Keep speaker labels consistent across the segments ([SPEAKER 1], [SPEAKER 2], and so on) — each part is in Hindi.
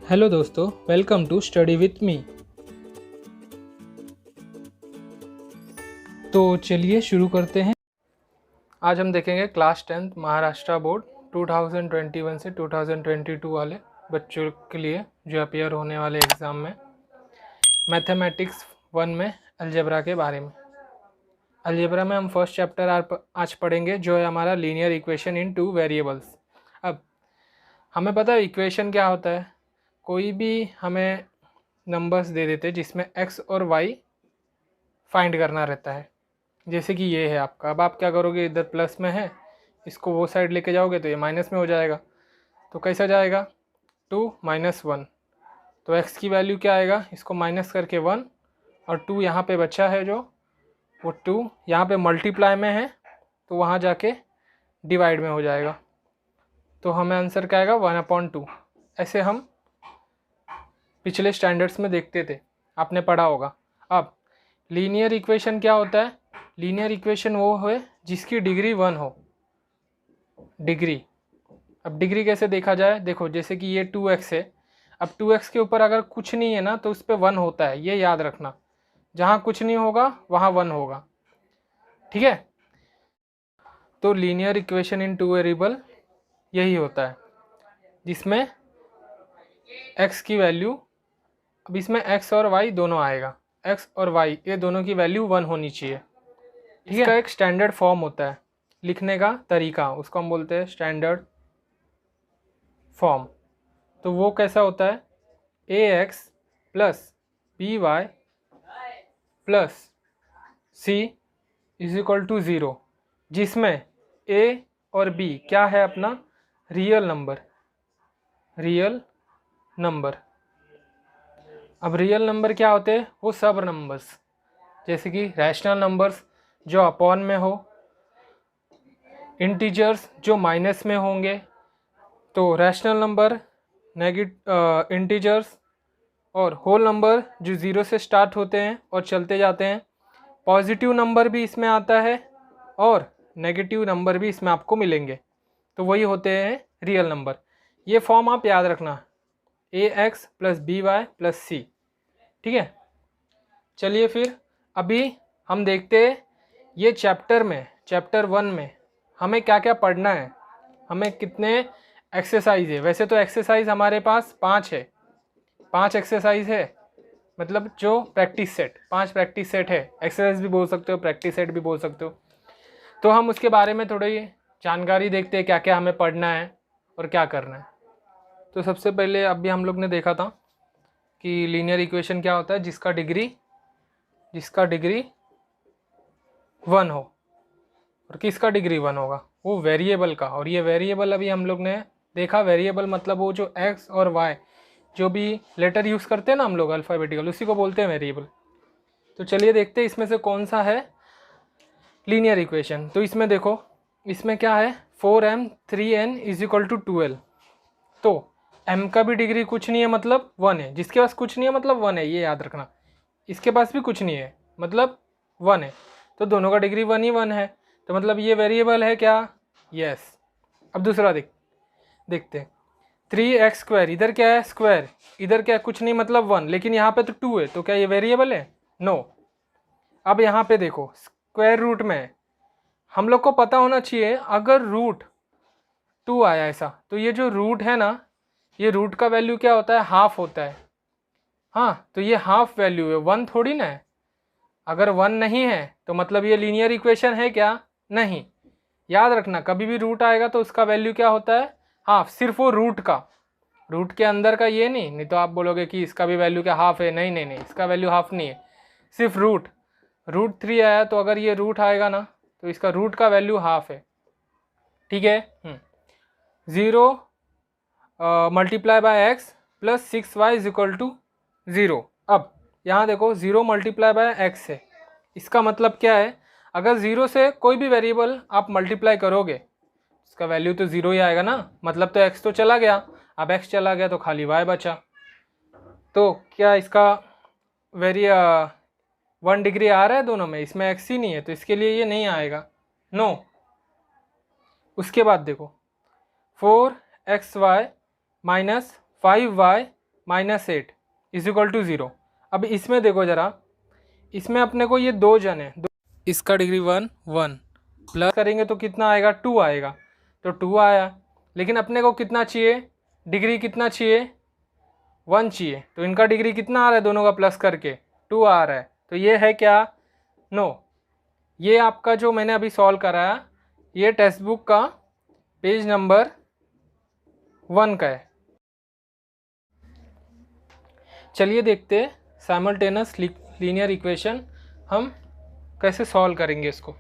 [SPEAKER 1] हेलो दोस्तों, welcome to study with me. तो चलिए शुरू करते हैं। आज हम देखेंगे क्लास 10th महाराष्ट्र बोर्ड 2021 से 2022 वाले बच्चों के लिए जो अपियर होने वाले एग्ज़ाम में मैथमेटिक्स 1 में अलजेब्रा के बारे में। अलजेब्रा में हम फर्स्ट चैप्टर आज पढ़ेंगे जो है हमारा linear equation in two variables. अब हमें पता है इक्वेशन क्या होता है। कोई भी हमें नंबर्स दे देते हैं जिसमें x और y फाइंड करना रहता है। जैसे कि ये है आपका, अब आप क्या करोगे, इधर प्लस में है, इसको वो साइड लेके जाओगे तो ये माइनस में हो जाएगा। तो कैसा जाएगा, 2 - 1, तो x की वैल्यू क्या आएगा, इसको माइनस करके 1 और 2 यहाँ पे बचा है जो वो 2 यहाँ पे मल्टीप्लाई में है तो वहाँ जाके डिवाइड में हो जाएगा। तो हमें आंसर क्या आएगा, 1/2। ऐसे हम पिछले स्टैंडर्ड्स में देखते थे, आपने पढ़ा होगा। अब लीनियर इक्वेशन क्या होता है, लीनियर इक्वेशन वो है जिसकी डिग्री 1 हो। डिग्री, अब डिग्री कैसे देखा जाए, देखो जैसे कि ये 2x है, अब 2x के ऊपर अगर कुछ नहीं है ना तो उस पर 1 होता है, ये याद रखना। जहाँ कुछ नहीं होगा वहाँ 1 होगा, ठीक है। तो linear equation in two variable यही होता है जिसमें x की वैल्यू, अब इसमें x और y दोनों आएगा, x और y ये दोनों की वैल्यू 1 होनी चाहिए, ठीक है। इसका एक स्टैंडर्ड फॉर्म होता है लिखने का तरीका, उसको हम बोलते हैं स्टैंडर्ड फॉर्म। तो वो कैसा होता है, ax plus by plus c is equal to 0, जिसमें a और b क्या है, अपना रियल नंबर। रियल नंबर, अब रियल नंबर क्या होते हैं, वो सब नंबर्स, जैसे कि रैशनल नंबर्स जो अपॉन में हो, इंटीजर्स जो माइनस में होंगे, तो रैशनल नंबर, इंटीजर्स और होल नंबर जो 0 से स्टार्ट होते हैं और चलते जाते हैं। पॉजिटिव नंबर भी इसमें आता है और नेगेटिव नंबर भी इसमें आपको मिलेंगे, तो वही होते हैं रियल नंबर। ये फॉर्म आप याद रखना, ax plus by plus c, ठीक है। चलिए फिर अभी हम देखते हैं ये चैप्टर 1 में हमें क्या क्या पढ़ना है, हमें कितने एक्सरसाइज है। वैसे तो एक्सरसाइज हमारे पास 5 है, 5 एक्सरसाइज है, मतलब जो प्रैक्टिस सेट, 5 प्रैक्टिस सेट है। एक्सरसाइज भी बोल सकते हो, प्रैक्टिस सेट भी बोल सकते हो। तो हम उसके बारे में थोड़ी जानकारी देखते हैं, क्या क्या हमें पढ़ना है और क्या करना है। तो सबसे पहले अभी हम लोग ने देखा था कि लीनियर इक्वेशन क्या होता है, जिसका डिग्री 1 हो। और किसका डिग्री 1 होगा, वो वेरिएबल का। और ये वेरिएबल अभी हम लोग ने देखा, वेरिएबल मतलब वो जो x और y जो भी लेटर यूज़ करते हैं ना हम लोग अल्फ़ाबेटिकल, उसी को बोलते हैं वेरिएबल। तो चलिए देखते हैं इसमें से कौन सा है लीनियर इक्वेशन। तो इसमें देखो, इसमें क्या है, 4m 3n is equal to 12। तो m का भी डिग्री कुछ नहीं है मतलब 1 है, जिसके पास कुछ नहीं है मतलब 1 है, ये याद रखना। इसके पास भी कुछ नहीं है मतलब 1 है, तो दोनों का डिग्री 1 ही 1 है, तो मतलब ये वेरिएबल है क्या, यस। अब दूसरा देखते हैं, 3x², इधर क्या है स्क्वायर, इधर क्या है कुछ नहीं मतलब 1, लेकिन यहाँ पे तो 2 है, तो क्या ये वेरिएबल है, नो। अब यहाँ पे देखो स्क्वायर रूट में हम लोग को पता होना चाहिए, अगर रूट 2 आया ऐसा, तो ये जो रूट है ना, ये रूट का वैल्यू क्या होता है, हाफ होता है। हाँ, तो ये हाफ वैल्यू है, 1 थोड़ी ना है। अगर 1 नहीं है तो मतलब ये लीनियर इक्वेशन है क्या, नहीं। याद रखना, कभी भी रूट आएगा तो उसका वैल्यू क्या होता है, हाफ। सिर्फ वो रूट का, रूट के अंदर का ये नहीं तो आप बोलोगे कि इसका भी वैल्यू क्या हाफ है, नहीं नहीं नहीं, इसका वैल्यू हाफ नहीं है, सिर्फ रूट 3 आया, तो अगर ये रूट आएगा ना तो इसका रूट का वैल्यू हाफ है, ठीक है। 0 multiply by x plus 6y is equal to 0। अब यहाँ देखो 0 मल्टीप्लाई बाय एक्स है, इसका मतलब क्या है, अगर 0 से कोई भी वेरिएबल आप मल्टीप्लाई करोगे इसका वैल्यू तो 0 ही आएगा ना, मतलब तो x तो चला गया, अब x चला गया तो खाली y बचा। तो क्या इसका 1 डिग्री आ रहा है दोनों में, इसमें x ही नहीं है तो इसके लिए ये नहीं आएगा, नो। उसके बाद देखो 4xy minus 5y -8 is equal to 0। अब इसमें देखो ज़रा, इसमें अपने को ये 2 जन है, इसका डिग्री 1 1 प्लस करेंगे तो कितना आएगा, 2 आएगा, तो 2 आया। लेकिन अपने को कितना चाहिए, डिग्री कितना चाहिए, 1 चाहिए, तो इनका डिग्री कितना आ रहा है, दोनों का प्लस करके 2 आ रहा है। तो ये है क्या, नो। ये आपका जो मैंने अभी सॉल्व कराया, ये टेक्स्ट बुक का पेज नंबर 1 का है। चलिए देखते हैं साइमल्टेनियस लीनियर इक्वेशन हम कैसे सॉल्व करेंगे इसको।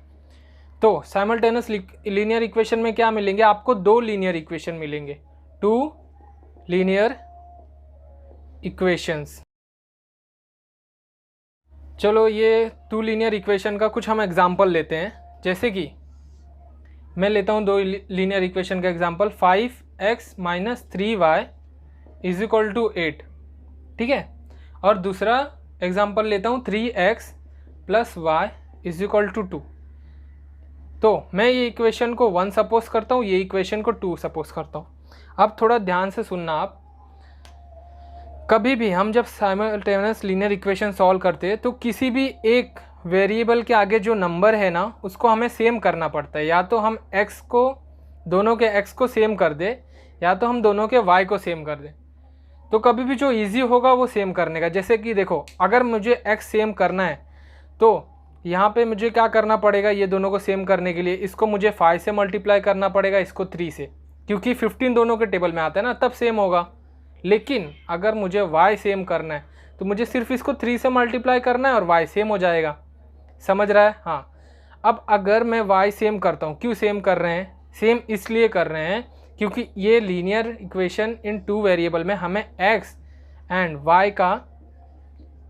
[SPEAKER 1] तो साइमल्टेनियस लीनियर इक्वेशन में क्या मिलेंगे आपको, 2 लीनियर इक्वेशन मिलेंगे, 2 लीनियर इक्वेशंस। चलो ये 2 लीनियर इक्वेशन का कुछ हम एग्जांपल लेते हैं। जैसे कि मैं लेता हूँ 2 लीनियर इक्वेशन का example, 5x - 3y is equal to 8, ठीक है। और दूसरा एग्जांपल लेता हूँ 3x + y is equal to 2। तो मैं ये इक्वेशन को 1 सपोज करता हूँ, ये इक्वेशन को 2 सपोज करता हूँ। अब थोड़ा ध्यान से सुनना आप, कभी भी हम जब साइमल्टेनियस लीनियर इक्वेशन सॉल्व करते हैं तो किसी भी एक वेरिएबल के आगे जो नंबर है ना, उसको हमें सेम करना पड़ता है। या तो हम x को, दोनों के x को सेम कर दे, या तो हम दोनों के y को सेम कर दें। तो कभी भी जो इजी होगा वो सेम करने का। जैसे कि देखो, अगर मुझे x सेम करना है तो यहाँ पे मुझे क्या करना पड़ेगा, ये दोनों को सेम करने के लिए इसको मुझे 5 से मल्टीप्लाई करना पड़ेगा, इसको 3 से, क्योंकि 15 दोनों के टेबल में आता है ना, तब सेम होगा। लेकिन अगर मुझे y सेम करना है तो मुझे सिर्फ इसको 3 से मल्टीप्लाई करना है और y सेम हो जाएगा। समझ रहा है? हाँ। अब अगर मैं y सेम करता हूँ, क्यों सेम कर रहे हैं, सेम इसलिए कर रहे हैं क्योंकि ये लीनियर इक्वेशन इन 2 वेरिएबल में हमें x एंड y का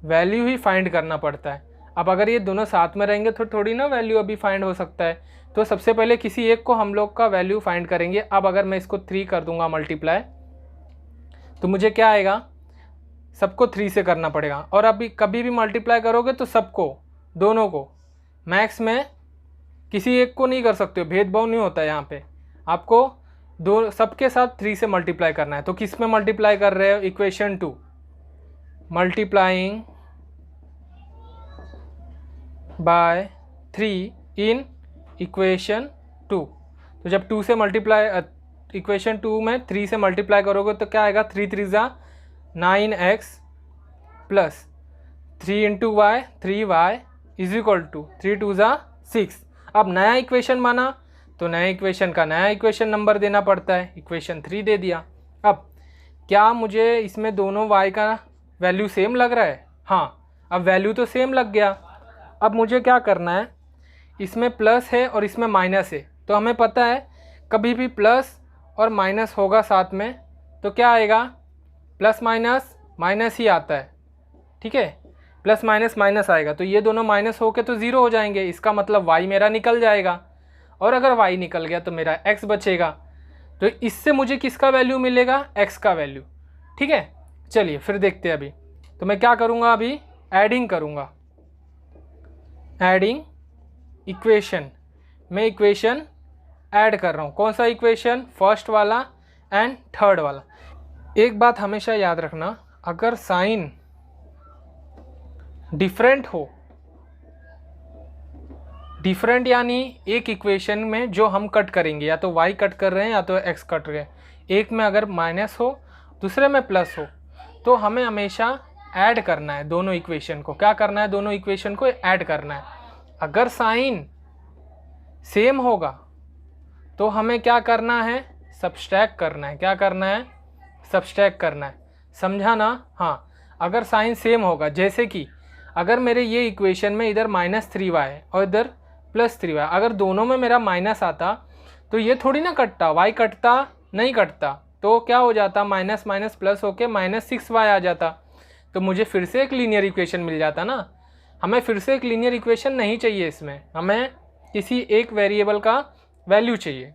[SPEAKER 1] वैल्यू ही फाइंड करना पड़ता है। अब अगर ये दोनों साथ में रहेंगे तो थोड़ी ना वैल्यू अभी फाइंड हो सकता है। तो सबसे पहले किसी एक को हम लोग का वैल्यू फाइंड करेंगे। अब अगर मैं इसको 3 कर दूंगा मल्टीप्लाई, तो मुझे क्या आएगा, सबको 3 से करना पड़ेगा। और अभी कभी भी मल्टीप्लाई करोगे तो सबको, दोनों को, मैक्स में किसी एक को नहीं कर सकते हो, भेदभाव नहीं होता है यहाँ पे। आपको दो सबके साथ 3 से मल्टीप्लाई करना है। तो किस में मल्टीप्लाई कर रहे हो, equation 2, multiplying by 3 in equation 2। तो जब 2 से मल्टीप्लाई, इक्वेशन 2 में 3 से मल्टीप्लाई करोगे तो क्या आएगा, 3 3 ज़ा 9x plus 3 into y 3y is equal to 3 2 ज़ा 6। अब नया इक्वेशन बना तो नया इक्वेशन का नया इक्वेशन नंबर देना पड़ता है, इक्वेशन 3 दे दिया। अब क्या मुझे इसमें दोनों y का वैल्यू सेम लग रहा है? हाँ, अब वैल्यू तो सेम लग गया। अब मुझे क्या करना है, इसमें प्लस है और इसमें माइनस है, तो हमें पता है कभी भी प्लस और माइनस होगा साथ में तो क्या आएगा, प्लस माइनस माइनस ही आता है, ठीक है। प्लस माइनस माइनस आएगा तो ये दोनों माइनस होके तो ज़ीरो हो जाएंगे, इसका मतलब y मेरा निकल जाएगा। और अगर y निकल गया तो मेरा x बचेगा। तो इससे मुझे किसका वैल्यू मिलेगा, x का वैल्यू, ठीक है। चलिए फिर देखते हैं। अभी तो मैं क्या करूँगा, अभी एडिंग करूँगा, एडिंग इक्वेशन। मैं इक्वेशन ऐड कर रहा हूँ। कौन सा इक्वेशन, फर्स्ट वाला एंड थर्ड वाला। एक बात हमेशा याद रखना, अगर साइन डिफरेंट हो, डिफरेंट यानी एक इक्वेशन में जो हम कट करेंगे, या तो y कट कर रहे हैं या तो x कट रहे हैं, एक में अगर माइनस हो दूसरे में प्लस हो, तो हमें हमेशा ऐड करना है दोनों इक्वेशन को। क्या करना है, दोनों इक्वेशन को ऐड करना है। अगर साइन सेम होगा तो हमें क्या करना है, सब्सट्रैक्ट करना है। क्या करना है, सब्सट्रैक्ट करना है। समझा ना? हाँ, अगर साइन सेम होगा, जैसे कि अगर मेरे ये इक्वेशन में इधर -3y है और इधर +3y, अगर दोनों में मेरा माइनस आता तो ये थोड़ी ना कटता, y कटता नहीं कटता, तो क्या हो जाता, माइनस माइनस प्लस होके -6y आ जाता। तो मुझे फिर से एक लीनियर इक्वेशन मिल जाता ना। हमें फिर से एक लीनियर इक्वेशन नहीं चाहिए, इसमें हमें किसी एक वेरिएबल का वैल्यू चाहिए।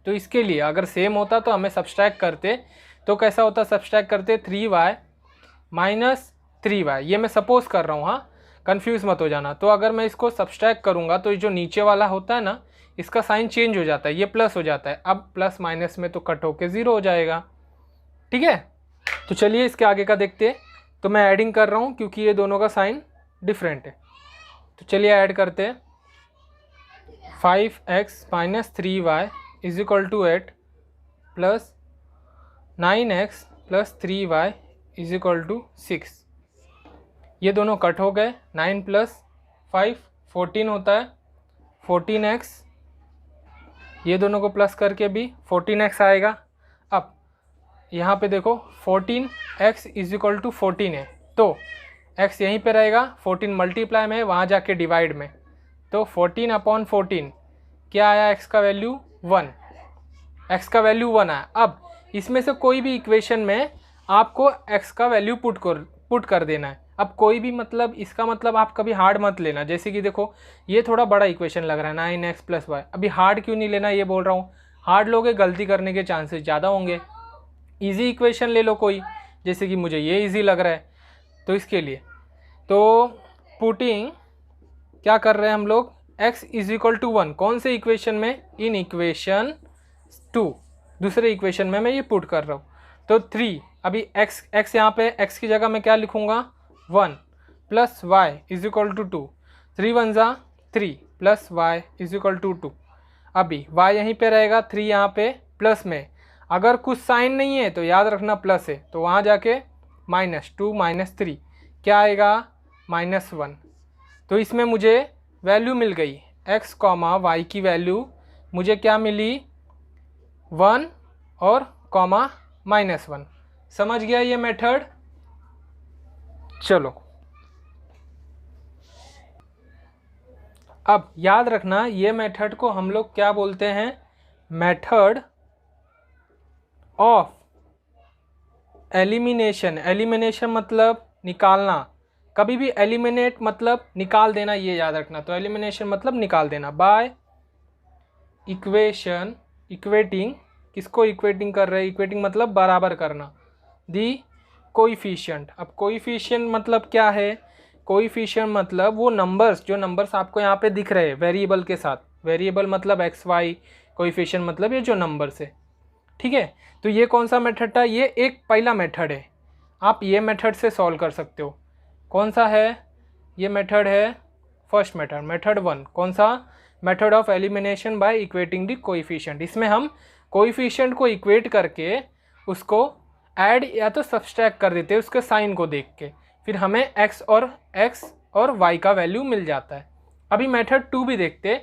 [SPEAKER 1] तो इसके लिए अगर सेम होता तो हमें सब्सट्रैक्ट करते, तो कैसा होता, सब्सट्रैक्ट करते 3y - 3y, ये मैं सपोज कर रहा हूँ, हाँ, कंफ्यूज मत हो जाना। तो अगर मैं इसको सब्सट्रैक्ट करूँगा तो ये जो नीचे वाला होता है ना, इसका साइन चेंज हो जाता है, ये प्लस हो जाता है। अब प्लस माइनस में तो कट होके 0 हो जाएगा, ठीक है। तो चलिए इसके आगे का देखते हैं। तो मैं ऐडिंग कर रहा हूँ क्योंकि ये दोनों का साइन डिफरेंट है। तो चलिए ऐड करते हैं। 5x minus 3y is equal to 8 plus 9x plus 3y is equal to 6। ये दोनों कट हो गए। 9 प्लस 5 14 होता है। 14x, ये दोनों को प्लस करके भी 14x आएगा। अब यहाँ पे देखो 14x इज इक्वल टू 14 है, तो x यहीं पे रहेगा। 14 मल्टीप्लाई में, वहाँ जाके डिवाइड में, तो 14 अपॉन 14 क्या आया? x का वैल्यू 1। x का वैल्यू 1 आया। अब इसमें से कोई भी इक्वेशन में आपको x का वैल्यू पुट कर देना है। अब कोई भी मतलब, इसका मतलब आप कभी हार्ड मत लेना। जैसे कि देखो ये थोड़ा बड़ा इक्वेशन लग रहा है 9x प्लस वाई, अभी हार्ड क्यों नहीं लेना ये बोल रहा हूँ। हार्ड लोगे गलती करने के चांसेस ज़्यादा होंगे। इजी इक्वेशन ले लो कोई, जैसे कि मुझे ये इजी लग रहा है, तो इसके लिए तो पुटिंग क्या कर रहे हैं हम लोग, x इज इक्वल टू 1 कौन से इक्वेशन में? इन इक्वेशन 2, दूसरे इक्वेशन में मैं ये पुट कर रहा हूँ। तो 3, अभी x यहाँ पे x की जगह मैं क्या लिखूँगा? 1 plus y is equal to 2। 3 1 जा 3 plus y is equal to 2। अभी y यहीं पे रहेगा, 3 यहाँ पे प्लस में, अगर कुछ साइन नहीं है तो याद रखना प्लस है, तो वहाँ जाके -2 -3 क्या आएगा? -1। तो इसमें मुझे वैल्यू मिल गई x कॉमा वाई की वैल्यू मुझे क्या मिली? 1 और कॉमा -1। समझ गया ये मेथड? चलो अब याद रखना ये मेथड को हम लोग क्या बोलते हैं? Method of elimination. एलिमिनेशन मतलब निकालना। कभी भी एलिमिनेट मतलब निकाल देना, ये याद रखना। तो एलिमिनेशन मतलब निकाल देना। बाय इक्वेशन, इक्वेटिंग, किसको इक्वेटिंग कर रहे हैं? इक्वेटिंग मतलब बराबर करना। दी कोइफिशिएंट। अब कोइफिशिएंट मतलब क्या है? कोइफिशिएंट मतलब वो नंबर्स, जो नंबर्स आपको यहाँ पे दिख रहे हैं वेरिएबल के साथ। वेरिएबल मतलब एक्स वाई, कोइफिशिएंट मतलब ये जो नंबर्स है, ठीक है। तो ये कौन सा मेथड था? ये एक पहला मेथड है। आप ये मेथड से सॉल्व कर सकते हो। कौन सा है? ये मेथड है फर्स्ट मेथड, मेथड 1। कौन सा? Method of elimination by equating the coefficient. इसमें हम कोइफिशिएंट को इक्वेट करके उसको ऐड या तो सब्सट्रैक्ट कर देते हैं उसके साइन को देख के, फिर हमें x और y का वैल्यू मिल जाता है। अभी मेथड 2 भी देखते।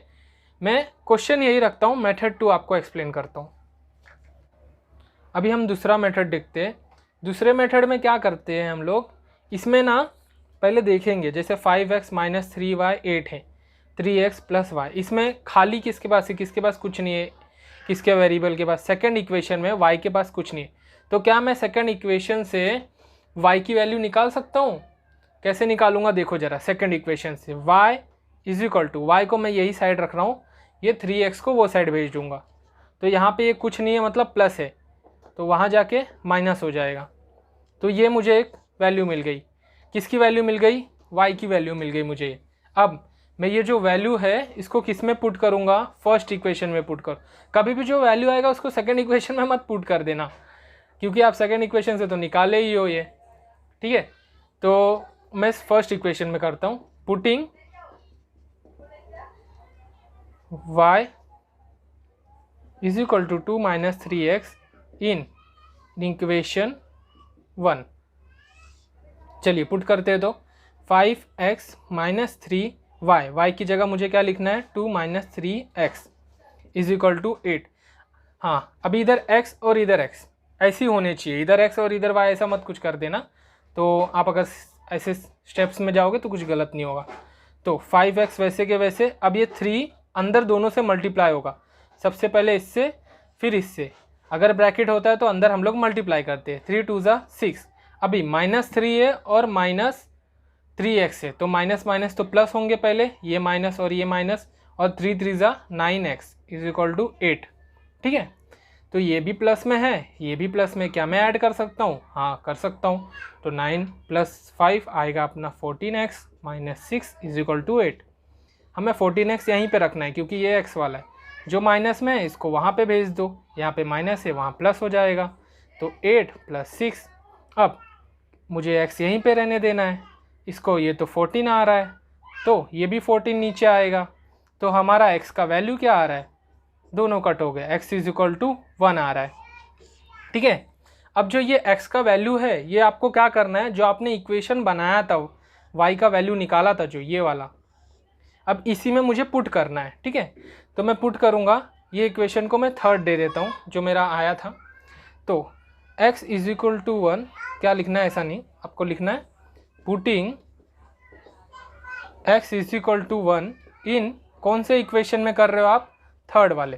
[SPEAKER 1] मैं क्वेश्चन यही रखता हूँ, मेथड 2 आपको एक्सप्लेन करता हूँ। अभी हम दूसरा मेथड देखते हैं। दूसरे मेथड में क्या करते हैं हम लोग? इसमें ना पहले देखेंगे, जैसे 5x माइनस 3y 8 है, 3x प्लस वाई। इसमें खाली किसके पास है? किसके पास कुछ नहीं है। किसके वेरिएबल के पास? सेकंड इक्वेशन में y के पास कुछ नहीं है। तो क्या मैं सेकंड इक्वेशन से y की वैल्यू निकाल सकता हूँ? कैसे निकालूंगा देखो ज़रा। सेकंड इक्वेशन से y is equal to, y को मैं यही साइड रख रहा हूँ, ये 3x को वो साइड भेज दूंगा। तो यहाँ पे ये कुछ नहीं है मतलब प्लस है, तो वहाँ जाके माइनस हो जाएगा। तो ये मुझे एक वैल्यू मिल गई। किसकी वैल्यू मिल गई? y की वैल्यू मिल गई मुझे। अब मैं ये जो वैल्यू है इसको किस में पुट करूँगा? फर्स्ट इक्वेशन में पुट कर। कभी भी जो वैल्यू आएगा उसको सेकंड इक्वेशन में मत पुट कर देना, क्योंकि आप सेकंड इक्वेशन से तो निकाले ही हो ये, ठीक है। तो मैं फर्स्ट इक्वेशन में करता हूँ, putting y is equal to 2 minus 3x in equation 1। चलिए पुट करते हैं। तो 5x माइनस 3y, y की जगह मुझे क्या लिखना है? 2 minus 3x is equal to 8। हाँ, अभी इधर x और इधर x ऐसी होने चाहिए, इधर x और इधर y ऐसा मत कुछ कर देना। तो आप अगर ऐसे स्टेप्स में जाओगे तो कुछ गलत नहीं होगा। तो 5x वैसे के वैसे। अब ये 3 अंदर दोनों से मल्टीप्लाई होगा, सबसे पहले इससे फिर इससे। अगर ब्रैकेट होता है तो अंदर हम लोग मल्टीप्लाई करते हैं। 3 2 ज़ा 6। अभी -3 है और -3x है, तो माइनस माइनस तो प्लस होंगे पहले, ये माइनस और ये माइनस, और 3 3 ज़ा 9x इज इक्वल टू 8, ठीक है। तो ये भी प्लस में है, ये भी प्लस में। क्या मैं ऐड कर सकता हूँ? हाँ कर सकता हूँ। तो 9 + 5 आएगा अपना 14x minus 6 is equal to 8। हमें 14x यहीं पे रखना है क्योंकि ये x वाला है, जो माइनस में है इसको वहाँ पे भेज दो। यहाँ पे माइनस है, वहाँ प्लस हो जाएगा। तो 8 + 6 अब मुझे x यहीं पे रहने देना है, इसको ये तो 14 आ रहा है, तो ये भी 14 नीचे आएगा, तो हमारा x का वैल्यू क्या आ रहा है, दोनों कट हो गए, x = 1 आ रहा है। ठीक है, अब जो ये x का वैल्यू है ये आपको क्या करना है, जो आपने इक्वेशन बनाया था y का वैल्यू निकाला था जो ये वाला, अब इसी में मुझे पुट करना है। ठीक है, तो मैं पुट करूँगा, ये इक्वेशन को मैं थर्ड दे देता हूँ जो मेरा आया था। तो x = 1 क्या लिखना है, ऐसा नहीं, आपको लिखना है पुटिंग x = 1 इन कौन से इक्वेशन में कर रहे हो आप, थर्ड वाले।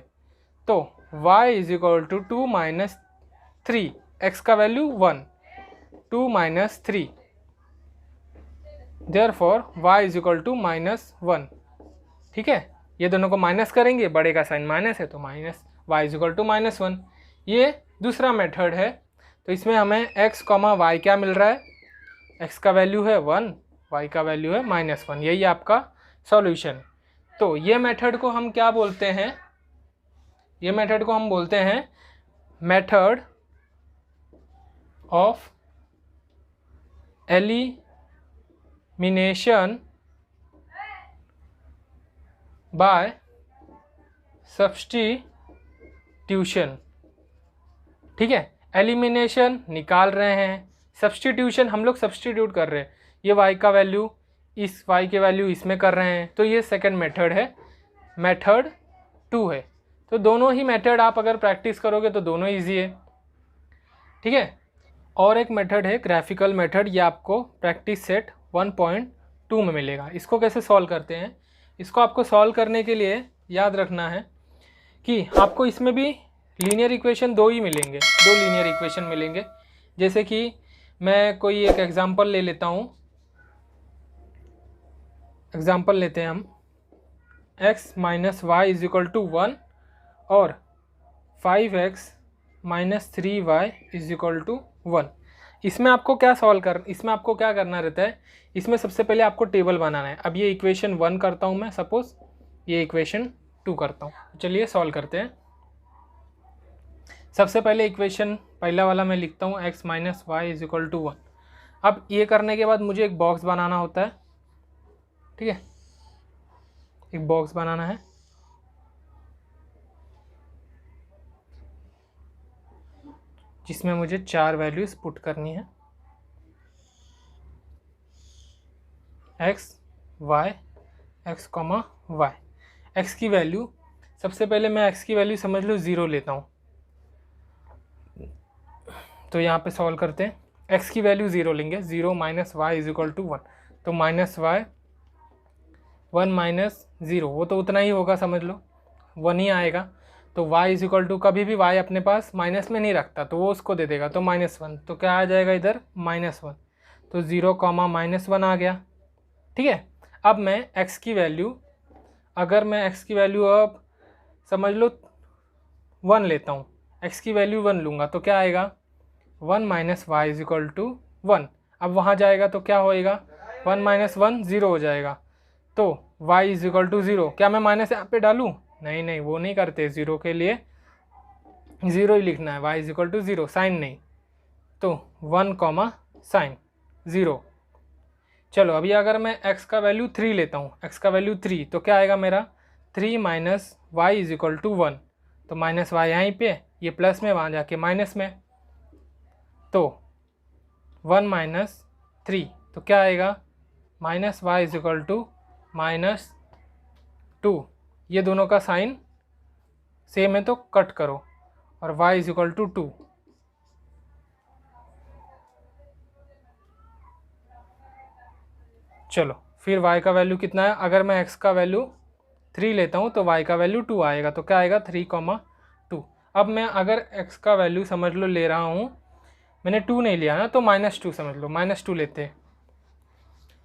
[SPEAKER 1] तो y = 2 - 3, x का वैल्यू 1, 2 - 3, देयरफॉर y = -1। ठीक है, ये दोनों को माइनस करेंगे, बड़े का साइन माइनस है तो माइनस, y = -1। ये दूसरा मेथड है, तो इसमें हमें x, y क्या मिल रहा है, x का वैल्यू है 1, y का वैल्यू है -1, यही आपका सॉल्यूशन। तो ये मेथड को हम क्या बोलते हैं, ये मेथड को हम बोलते हैं method of elimination by substitution. ठीक है, एलिमिनेशन निकाल रहे हैं, सब्स्टिट्यूशन हम लोग सब्स्टिट्यूट कर रहे हैं, ये y का वैल्यू इस y के वैल्यू इसमें कर रहे हैं, तो ये सेकंड मेथड है, मेथड 2 है। तो दोनों ही मेथड आप अगर प्रैक्टिस करोगे तो दोनों ईजी है। ठीक है, और एक मेथड है ग्राफिकल मेथड, ये आपको प्रैक्टिस सेट 1.2 में मिलेगा। इसको कैसे सॉल्व करते हैं, इसको आपको सॉल्व करने के लिए याद रखना है कि आपको इसमें भी लीनियर इक्वेशन दो ही मिलेंगे, दो लीनियर इक्वेशन मिलेंगे। जैसे कि मैं कोई एक एग्जांपल ले लेता हूँ, एग्जांपल लेते हैं हम, x - y = 1 और 5x - 3y = 1। इसमें आपको क्या इसमें आपको क्या करना रहता है, इसमें सबसे पहले आपको टेबल बनाना है। अब ये इक्वेशन 1 करता हूँ मैं, सपोज ये इक्वेशन 2 करता हूँ, चलिए सॉल्व करते हैं। सबसे पहले इक्वेशन पहला वाला मैं लिखता हूँ x - y = 1। अब ये करने के बाद मुझे एक बॉक्स बनाना होता है। ठीक है, एक बॉक्स बनाना है, जिसमें मुझे 4 वैल्यूज पुट करनी है, x, y, x, y। x की वैल्यू, सबसे पहले मैं x की वैल्यू समझ लो 0 लेता हूँ, तो यहाँ पे सॉल्व करते हैं, x की वैल्यू 0 लेंगे, 0 - y = 1, तो -y 1 - 0, वो तो उतना ही होगा, समझ लो 1 ही आएगा। तो y = कभी भी y अपने पास माइनस में नहीं रखता, तो वो उसको दे देगा, तो -1, तो क्या आ जाएगा इधर -1, तो 0, -1 आ गया। ठीक है, अब मैं x की वैल्यू, अगर मैं x की वैल्यू अब समझ लो 1 लेता हूँ, x की वैल्यू 1 लूँगा तो क्या आएगा, 1 - y = 1। अब वहाँ जाएगा तो क्या होएगा, 1 - 1 0 हो जाएगा, तो y = 0। क्या मैं माइनस यहाँ पे डालूँ, नहीं, वो नहीं करते, 0 के लिए 0 ही लिखना है, y = 0, साइन नहीं, तो 1, साइन 0। चलो अभी अगर मैं x का वैल्यू 3 लेता हूँ, x का वैल्यू 3, तो क्या आएगा मेरा, 3 - y = 1, तो -y यहीं पे, ये प्लस में, वहाँ जाके माइनस में, तो 1 - 3, तो क्या आएगा, -y = -2। ये दोनों का साइन सेम है तो कट करो, और y = 2। चलो फिर y का वैल्यू कितना है, अगर मैं x का वैल्यू 3 लेता हूँ तो y का वैल्यू 2 आएगा, तो क्या आएगा, 3, 2। अब मैं अगर x का वैल्यू समझ लो ले रहा हूँ, मैंने 2 नहीं लिया ना, तो -2 समझ लो, -2 लेते हैं।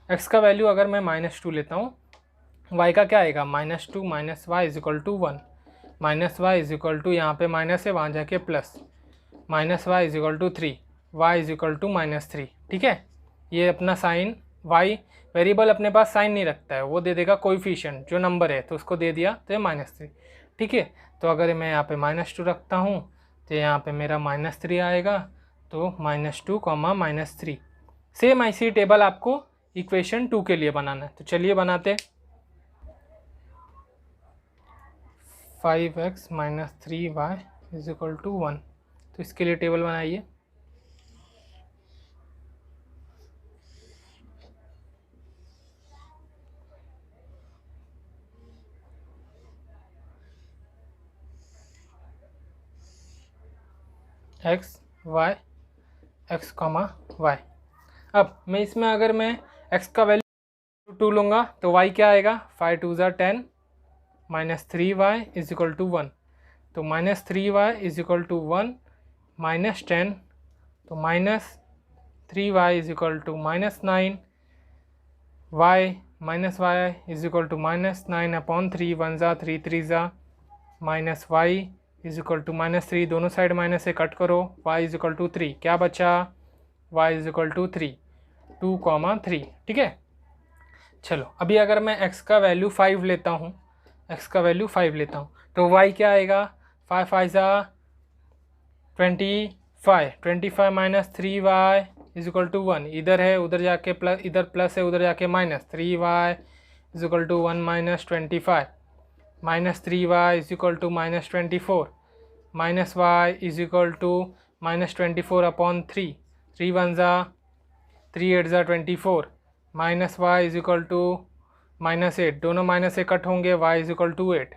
[SPEAKER 1] x का वैल्यू अगर मैं -2 लेता हूँ, y का क्या आएगा, -2 - y = 1, -y = यहाँ पे माइनस है, वहाँ जाके प्लस, -y = 3, y = -3। ठीक है, ये अपना साइन, y वेरिएबल अपने पास साइन नहीं रखता है, वो दे देगा कोएफिशिएंट जो नंबर है, तो उसको दे दिया, तो ये -3। ठीक है, तो अगर मैं यहाँ पे -2 रखता हूँ तो यहाँ पे मेरा -3 आएगा, तो -2, -3। सेम ऐसी टेबल आपको इक्वेशन 2 के लिए बनाना है। तो चलिए बनाते। 5x - 3y = 1। तो इसके लिए टेबल बनाइए। x y x, y। अब मैं इसमें अगर मैं x का वैल्यू 2 लूँगा तो y क्या आएगा? 5 2 = 10 -3y = 1। तो -3y = 1 -10, तो -3y = -9, y -9/3, 1 ज़ा 3 3 ज़ा -y -3, दोनों साइड माइनस से कट करो, y = 3। क्या बचा? y = 3, 2, 3। ठीक है। चलो अभी अगर मैं x का वैल्यू 5 लेता हूँ, तो y क्या आएगा? 5 5 ज़ा 25, 25 -3y = 1। इधर है, उधर जाके प्लस, इधर प्लस है, उधर जाके माइनस। 3y = 1 -25, -3y = -24, -y = -24/3, 3 1 ज़ा 3 8 ज़ा 24, -y = -8, दोनों माइनस से कट होंगे, y = 8।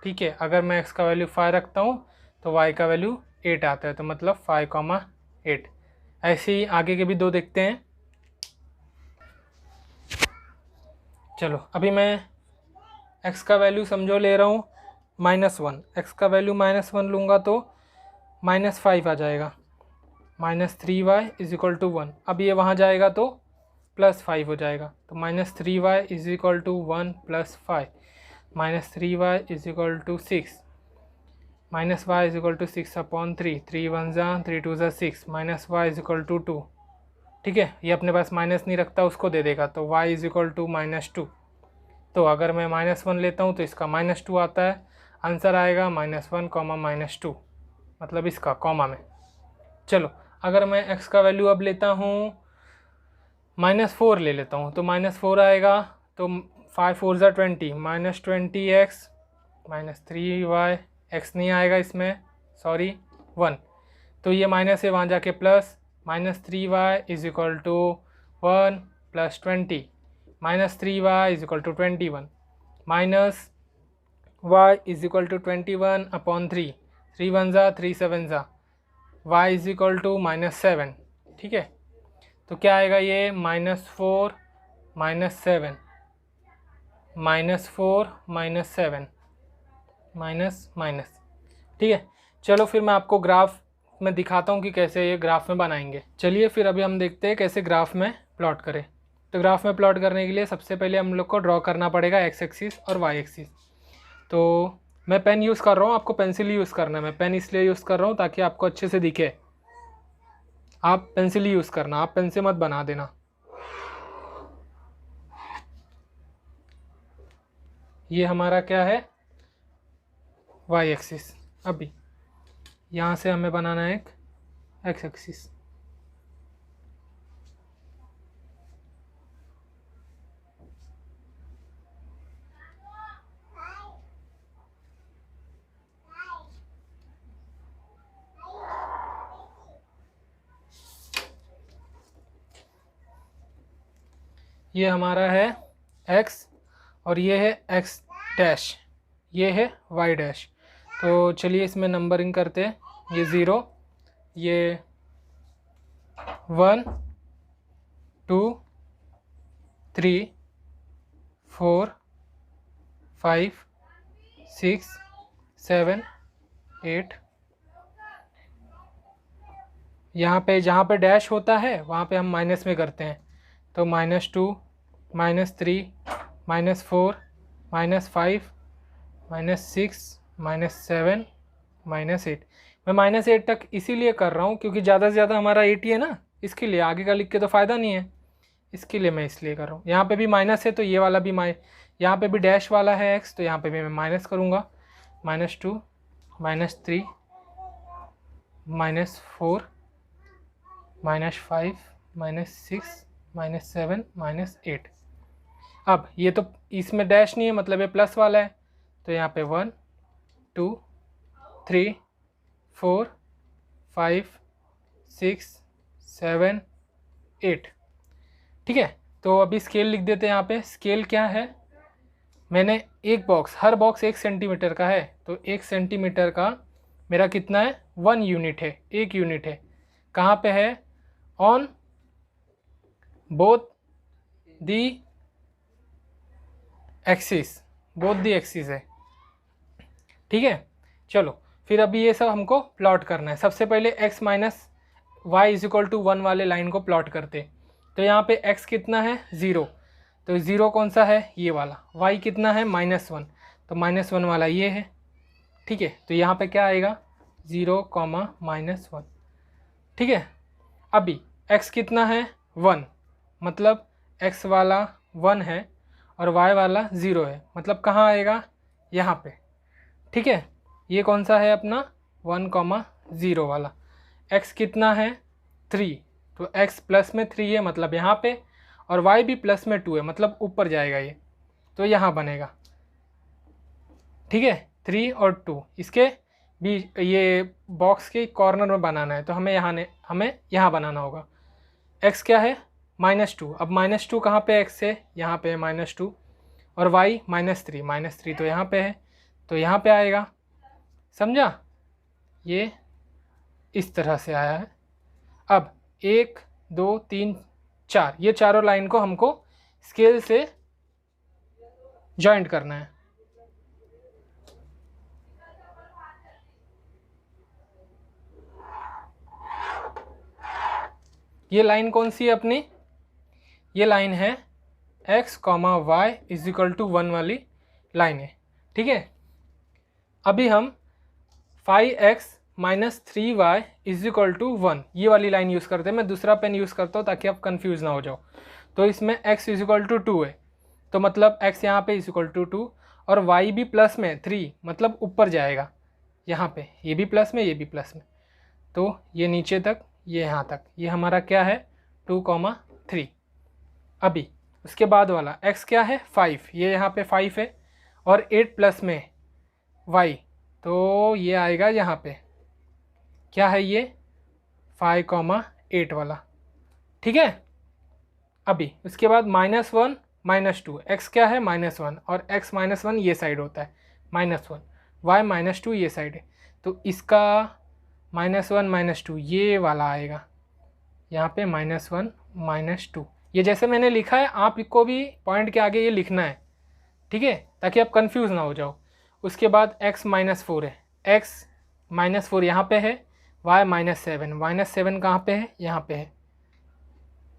[SPEAKER 1] ठीक है। अगर मैं x का वैल्यू 5 रखता हूँ तो y का वैल्यू 8 आता है, तो मतलब 5, 8। ऐसे ही आगे के भी दो देखते हैं। चलो अभी मैं x का वैल्यू समझो ले रहा हूँ -1। x का वैल्यू -1 लूँगा तो -5 आ जाएगा, -3y = 1। अब ये वहाँ जाएगा तो +5 हो जाएगा, तो -3y = 1 + 5, -3y = 6, -y = 6/3, 3 1 ज़ा 3 2 ज़ा 6, -y = 2। ठीक है। ये अपने पास माइनस नहीं रखता, उसको दे देगा, तो y = -2। तो अगर मैं -1 लेता हूँ तो इसका -2 आता है। आंसर आएगा -1, -2, मतलब इसका कॉमा में। चलो अगर मैं x का वैल्यू अब लेता हूँ -4 ले लेता हूँ, तो -4 आएगा, तो 5 4 ज़ा 20, -20x -3y, x नहीं आएगा इसमें, सॉरी 1। तो ये माइनस है, वहाँ जाके प्लस, -3y = 1 + 20, -3y = 21, -y = 21/3, 3 1 ज़ा 3 7 ज़ा, y = -7। ठीक है। तो क्या आएगा ये? -4 -7, -4 -7, माइनस। ठीक है। चलो फिर मैं आपको ग्राफ में दिखाता हूँ कि कैसे ये ग्राफ में बनाएंगे। चलिए फिर अभी हम देखते हैं कैसे ग्राफ में प्लॉट करें। तो ग्राफ में प्लॉट करने के लिए सबसे पहले हम लोग को ड्रॉ करना पड़ेगा x एक्सिस और y एक्सिस। तो मैं पेन यूज़ कर रहा हूँ, आपको पेंसिल यूज़ करना है। मैं पेन इसलिए यूज़ कर रहा हूँ ताकि आपको अच्छे से दिखे। आप पेंसिल ही यूज़ करना, आप पेन से मत बना देना। ये हमारा क्या है? y axis. अभी यहाँ से हमें बनाना है एक x एक्सिस। ये हमारा है x और ये है x डैश, ये है y डैश। तो चलिए इसमें नंबरिंग करते हैं। ये 0, ये 1 2 3 4 5 6 7 8। यहाँ पे जहाँ पे डैश होता है वहाँ पे हम माइनस में करते हैं। तो -2 -3 -4 -5 -6 -7 -8। मैं -8 तक इसीलिए कर रहा हूँ क्योंकि ज़्यादा से ज़्यादा हमारा 8 ही है ना, इसके लिए। आगे का लिख के तो फ़ायदा नहीं है, इसके लिए मैं इसलिए कर रहा हूँ। यहाँ पे भी माइनस है तो ये वाला भी यहाँ पे भी डैश वाला है x, तो यहाँ पे भी मैं माइनस करूँगा। -2 -3 -4 -5 -6 -7 -8। अब ये तो इसमें डैश नहीं है, मतलब ये प्लस वाला है, तो यहाँ पे 1 2 3 4 5 6 7 8। ठीक है, तो अभी स्केल लिख देते हैं। यहाँ पे स्केल क्या है, मैंने एक बॉक्स, हर बॉक्स 1 सेंटीमीटर का है, तो 1 सेंटीमीटर का मेरा कितना है, 1 यूनिट है, 1 यूनिट है। कहाँ पे है, on both the axis, both the axis है। ठीक है, चलो फिर अभी ये सब हमको प्लॉट करना है। सबसे पहले x minus y is equal to 1 वाले लाइन को प्लॉट करते। तो यहाँ पे x कितना है, 0, तो 0 कौन सा है, ये वाला। y कितना है, -1, तो -1 वाला ये है। ठीक है, तो यहाँ पे क्या आएगा, 0, -1। ठीक है, अभी x कितना है, 1, मतलब x वाला 1 है और y वाला 0 है, मतलब कहाँ आएगा, यहाँ पे। ठीक है, ये कौन सा है अपना, 1, 0 वाला। x कितना है, 3, तो x प्लस में 3 है, मतलब यहाँ पे, और y भी प्लस में 2 है, मतलब ऊपर जाएगा ये, तो यहाँ बनेगा। ठीक है, 3 और 2 इसके भी ये बॉक्स के कॉर्नर में बनाना है, तो हमें यहाँ बनाना होगा। x क्या है, -2, अब -2 कहाँ पे x है, यहाँ पे है -2, और y -3 तो यहाँ पे है, तो यहाँ पे आएगा। समझा, ये इस तरह से आया है। अब 1 2 3 4, ये चारों लाइन को हमको स्केल से जॉइंट करना है। ये लाइन कौन सी है अपनी, ये लाइन है x, y is equal to 1 वाली लाइन है। ठीक है, अभी हम 5x -3y is equal to 1 ये वाली लाइन यूज़ करते हैं। मैं दूसरा पेन यूज़ करता हूँ ताकि आप कंफ्यूज ना हो जाओ। तो इसमें x इज इक्वल टू 2 है, तो मतलब x यहाँ पे इज इक्वल टू 2, और y भी प्लस में 3, मतलब ऊपर जाएगा यहाँ पे, ये भी प्लस में, ये भी प्लस में, तो ये नीचे तक, ये यहाँ तक, ये हमारा क्या है, 2, 3। अभी उसके बाद वाला x क्या है, 5, ये यहाँ पे 5 है, और 8 प्लस में y, तो ये आएगा यहाँ पे, क्या है ये, 5, 8 वाला। ठीक है, अभी उसके बाद -1 -2, x क्या है, -1, और x -1 ये साइड होता है, -1, y -2 ये साइड है, तो इसका -1 -2 ये वाला आएगा यहाँ पे, -1 -2। ये जैसे मैंने लिखा है आपको भी पॉइंट के आगे ये लिखना है। ठीक है, ताकि आप कंफ्यूज ना हो जाओ। उसके बाद x -4 है, x -4 यहाँ पे है, y -7 कहाँ पे है, यहाँ पे है।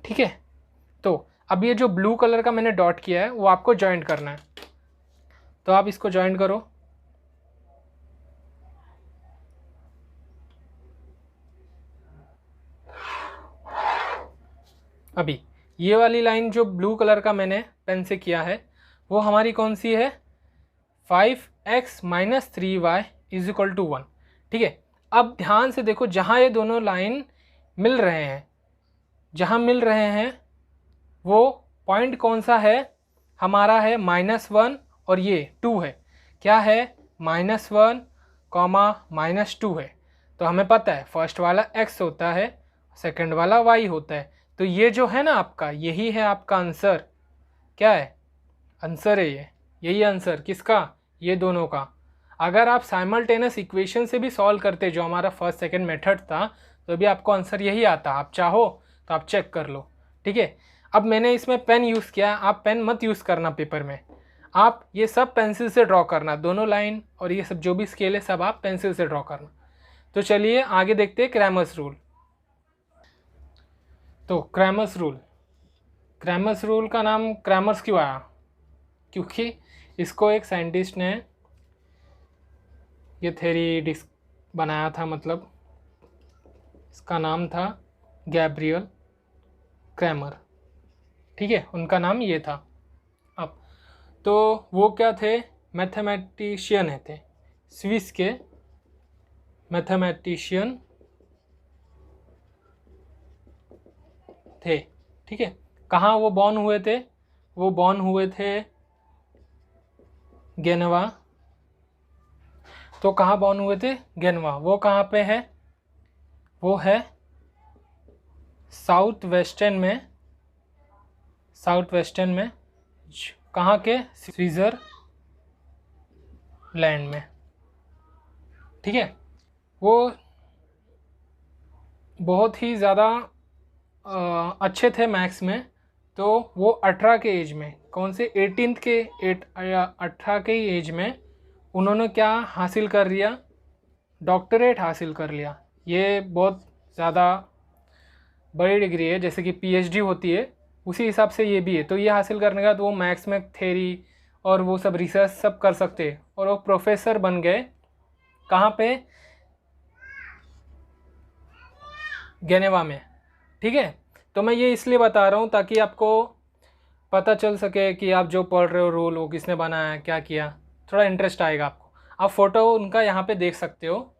[SPEAKER 1] ठीक है, तो अब ये जो ब्लू कलर का मैंने डॉट किया है वो आपको जॉइंट करना है, तो आप इसको जॉइंट करो। अभी ये वाली लाइन जो ब्लू कलर का मैंने पेन से किया है वो हमारी कौन सी है, 5x -3y is equal to 1। ठीक है, अब ध्यान से देखो, जहाँ ये दोनों लाइन मिल रहे हैं, जहाँ मिल रहे हैं वो पॉइंट कौन सा है हमारा, है -1 और ये 2 है। क्या है, -1, -2 है, तो हमें पता है फर्स्ट वाला x होता है, सेकंड वाला y होता है, तो ये जो है ना आपका, यही है आपका आंसर। क्या है, आंसर है ये, यही आंसर किसका, ये दोनों का। अगर आप साइमल्टेनियस इक्वेशन से भी सॉल्व करते, जो हमारा फर्स्ट सेकंड मेथड था, तो भी आपको आंसर यही आता। आप चाहो तो आप चेक कर लो। ठीक है, अब मैंने इसमें पेन यूज़ किया, आप पेन मत यूज़ करना पेपर में, आप ये सब पेंसिल से ड्रॉ करना, दोनों लाइन और ये सब जो भी स्केल है सब आप पेंसिल से ड्रॉ करना। तो चलिए आगे देखते हैं क्रैमर्स रूल। तो क्रैमर्स रूल का नाम क्रैमर्स क्यों आया, क्योंकि इसको एक साइंटिस्ट ने ये थ्योरी बनाया था, मतलब इसका नाम था गैब्रियल क्रैमर। ठीक है, उनका नाम ये था। अब तो वो क्या थे, मैथमेटिशियन थे, स्विस के मैथमेटिशियन थे, ठीक है। कहाँ वो बॉर्न हुए थे? वो बॉर्न हुए थे गेनवा। तो कहाँ बॉर्न हुए थे? गेनवा। वो कहाँ पे है? वो है साउथ वेस्टर्न में, साउथ वेस्टर्न में। कहाँ के? स्विट्ज़रलैंड में, ठीक है। वो बहुत ही ज़्यादा अच्छे थे मैथ्स में। तो वो 18 के एज में, कौन से 18th के 18 के एज में उन्होंने क्या हासिल कर लिया? डॉक्टरेट हासिल कर लिया। ये बहुत ज़्यादा बड़ी डिग्री है, जैसे कि पीएचडी होती है उसी हिसाब से ये भी है। तो ये हासिल करने के बाद वो मैथ्स में थ्योरी और वो सब रिसर्च सब कर सकते हैं, और वो प्रोफेसर बन गए। कहाँ पे? गेनेवा में, ठीक है। तो मैं ये इसलिए बता रहा हूँ ताकि आपको पता चल सके कि आप जो पढ़ रहे हो रूल वो किसने बनाया, क्या किया, थोड़ा इंटरेस्ट आएगा आपको। आप फ़ोटो उनका यहाँ पे देख सकते हो।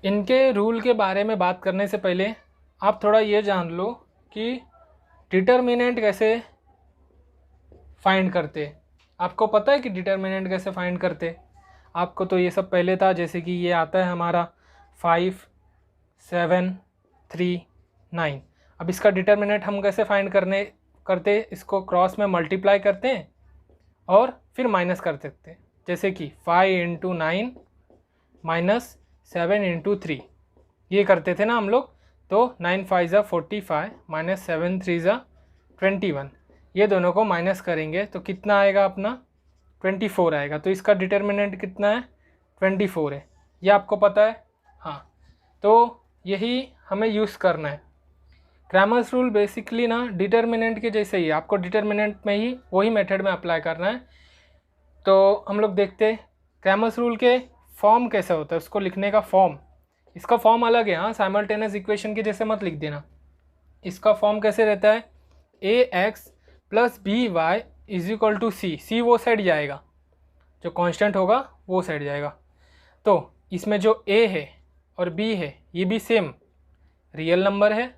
[SPEAKER 1] इनके रूल के बारे में बात करने से पहले आप थोड़ा ये जान लो कि डिटर्मिनेंट कैसे फाइंड करते। आपको पता है कि डिटर्मिनेंट कैसे फाइंड करते? आपको तो ये सब पहले था, जैसे कि ये आता है हमारा 5, 7, 3, 9। अब इसका डिटर्मिनेंट हम कैसे फाइंड करते? इसको क्रॉस में मल्टीप्लाई करते हैं और फिर माइनस कर सकते हैं। जैसे कि 5 × 9 माइनस 7 × 3, ये करते थे ना हम लोग। तो 9 5 = 45 माइनस 7 3 = 21, ये दोनों को माइनस करेंगे तो कितना आएगा अपना? 24 आएगा। तो इसका डिटर्मिनेंट कितना है? 24 है। ये आपको पता है? हाँ। तो यही हमें यूज़ करना है। क्रैमर्स रूल बेसिकली ना डिटर्मिनेंट के जैसे ही है, आपको डिटर्मिनेंट में ही वही मेथड में अप्लाई करना है। तो हम लोग देखते हैं क्रैमर्स रूल के फॉर्म कैसे होता है, उसको लिखने का फॉर्म। इसका फॉर्म अलग है, हाँ, साइमल्टेनियस इक्वेशन के जैसे मत लिख देना। इसका फॉर्म कैसे रहता है? ax + by = c। c वो साइड जाएगा, जो कांस्टेंट होगा वो साइड जाएगा। तो इसमें जो a है और b है ये भी सेम रियल नंबर है।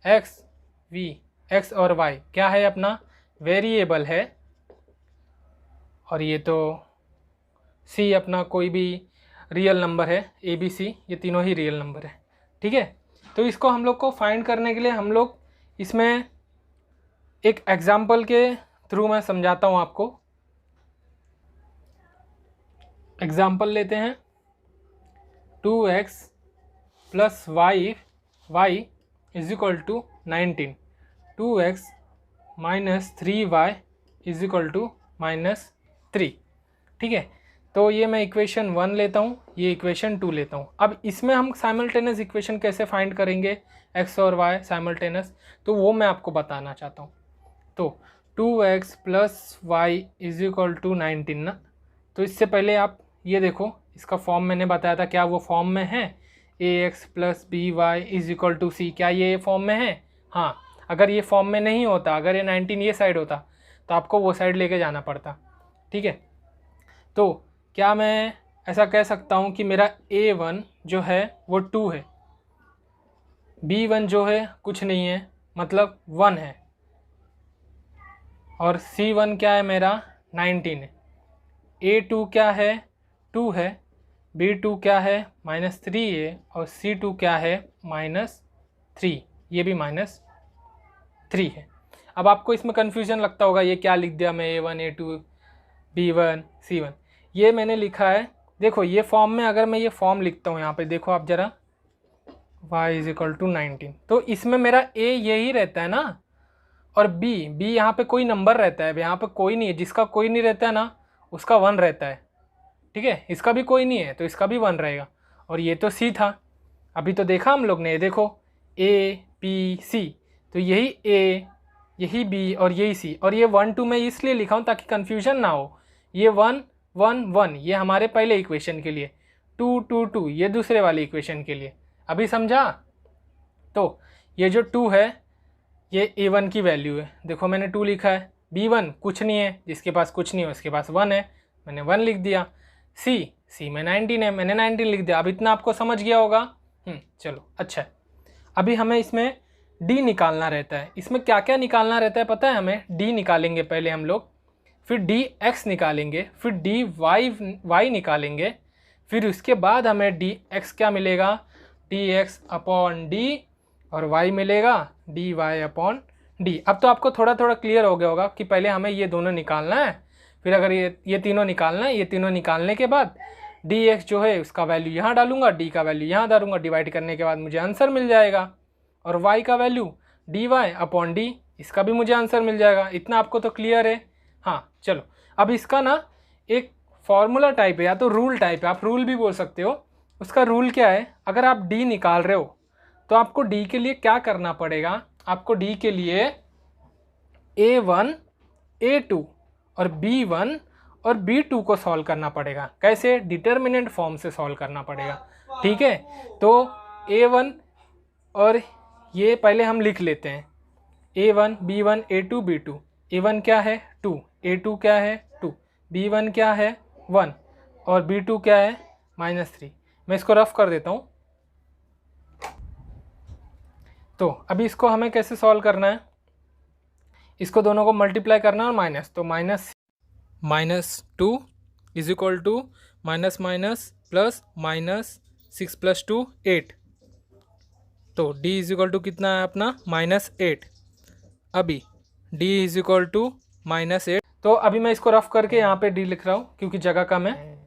[SPEAKER 1] x और y क्या है? अपना वेरिएबल है। और ये तो c अपना कोई भी रियल नंबर है, a b c ये तीनों ही रियल नंबर है, ठीक है। तो इसको हम लोग को फाइंड करने के लिए हम लोग इसमें एक एग्जाम्पल के थ्रू मैं समझाता हूँ आपको। एग्जाम्पल लेते हैं। 2x + y = 19। 2x - 3y = -3, ठीक है। तो ये मैं इक्वेशन 1 लेता हूँ, ये इक्वेशन 2 लेता हूँ। अब इसमें हम साइमल्टेनियस इक्वेशन कैसे फाइंड करेंगे, x और y साइमल्टेनियस, तो वो मैं आपको बताना चाहता हूँ। तो 2x + y = 19 ना। तो इससे पहले आप ये देखो, इसका फॉर्म मैंने बताया था, क्या वो फॉर्म में है? ax + by = c, क्या ये फॉर्म में है? हाँ। अगर ये फॉर्म में नहीं होता, अगर ये 19 ये साइड होता तो आपको वो साइड लेके जाना पड़ता, ठीक है। तो क्या मैं ऐसा कह सकता हूँ कि मेरा a1 जो है वो 2 है, b1 जो है कुछ नहीं है मतलब 1 है, और c1 क्या है मेरा? 19 है। a2 क्या है? 2 है। b2 क्या है? -3 है। और c2 क्या है? -3, ये भी -3 है। अब आपको इसमें कन्फ्यूजन लगता होगा, ये क्या लिख दिया मैं, a1 a2 b1 c1। ये मैंने लिखा है, देखो ये फॉर्म में, अगर मैं ये फॉर्म लिखता हूँ यहाँ पे देखो आप ज़रा, y = 19, तो इसमें मेरा a यही रहता है ना, और b यहाँ पे कोई नंबर रहता है, यहाँ पे कोई नहीं है। जिसका कोई नहीं रहता है ना उसका 1 रहता है, ठीक है। इसका भी कोई नहीं है तो इसका भी 1 रहेगा। और ये तो c था, अभी तो देखा हम लोग ने, ये देखो a b c, तो यही a यही b और यही c। और ये 1 2 मैं इसलिए लिखा हूँ ताकि कन्फ्यूजन ना हो। ये 1 1 1 ये हमारे पहले इक्वेशन के लिए, 2 2 2 ये दूसरे वाली इक्वेशन के लिए। अभी समझा? तो ये जो 2 है ये a1 की वैल्यू है, देखो मैंने 2 लिखा है। b1 कुछ नहीं है, जिसके पास कुछ नहीं है उसके पास 1 है, मैंने 1 लिख दिया। c में 19 है, मैंने 19 लिख दिया। अब इतना आपको समझ गया होगा। चलो अच्छा है। अभी हमें इसमें डी निकालना रहता है। इसमें क्या क्या निकालना रहता है पता है हमें? डी निकालेंगे पहले हम लोग, फिर डी एक्स निकालेंगे, फिर डी वाई निकालेंगे, फिर उसके बाद हमें डी एक्स क्या मिलेगा? डी एक्स अपॉन डी, और वाई मिलेगा डी वाई अपॉन डी। अब तो आपको थोड़ा थोड़ा क्लियर हो गया होगा कि पहले हमें ये दोनों निकालना है, फिर अगर ये तीनों निकालना है, ये तीनों निकालने के बाद डी एक्स जो है उसका वैल्यू यहाँ डालूंगा, डी का वैल्यू यहाँ डालूंगा, डिवाइड करने के बाद मुझे आंसर मिल जाएगा। और वाई का value D y upon D, इसका भी मुझे आंसर मिल जाएगा। इतना आपको तो क्लियर है? हाँ चलो, अब इसका ना एक फॉर्मूला टाइप है या तो रूल टाइप है, आप रूल भी बोल सकते हो। उसका रूल क्या है? अगर आप डी निकाल रहे हो तो आपको डी के लिए क्या करना पड़ेगा? आपको डी के लिए A1 A2 और B1 और B2 को सॉल्व करना पड़ेगा। कैसे? डिटर्मिनेंट फॉर्म से सॉल्व करना पड़ेगा। ठीक है, तो A1 और ये पहले हम लिख लेते हैं, A1 B1 A2 B2। A1 क्या है? 2, A2 क्या है? 2, B1 क्या है? 1 और B2 क्या है? -3। मैं इसको रफ कर देता हूँ। तो अभी इसको हमें कैसे सॉल्व करना है? इसको दोनों को मल्टीप्लाई करना है और माइनस, तो -2 is equal to minus plus -6 + 2 8। तो d इज इक्वल टू कितना है अपना? -8। अभी d इज इक्वल टू -8। तो अभी मैं इसको रफ करके यहाँ पे d लिख रहा हूँ क्योंकि जगह कम है।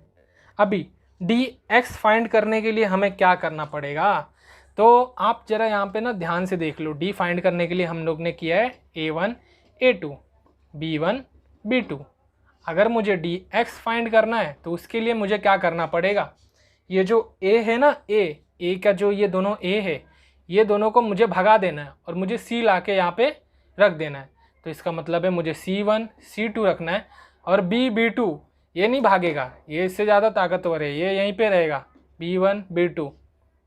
[SPEAKER 1] अभी dx फाइंड करने के लिए हमें क्या करना पड़ेगा? तो आप जरा यहाँ पे ना ध्यान से देख लो। d फाइंड करने के लिए हम लोग ने किया है A1 A2 B1 B2। अगर मुझे dx फाइंड करना है तो उसके लिए मुझे क्या करना पड़ेगा? ये जो a है ना, a का जो ये दोनों a है, ये दोनों को मुझे भगा देना है और मुझे c ला के यहाँ पे रख देना है। तो इसका मतलब है मुझे C1 C2 रखना है और B2 ये नहीं भागेगा, ये इससे ज़्यादा ताकतवर है, ये यहीं पे रहेगा। B1 B2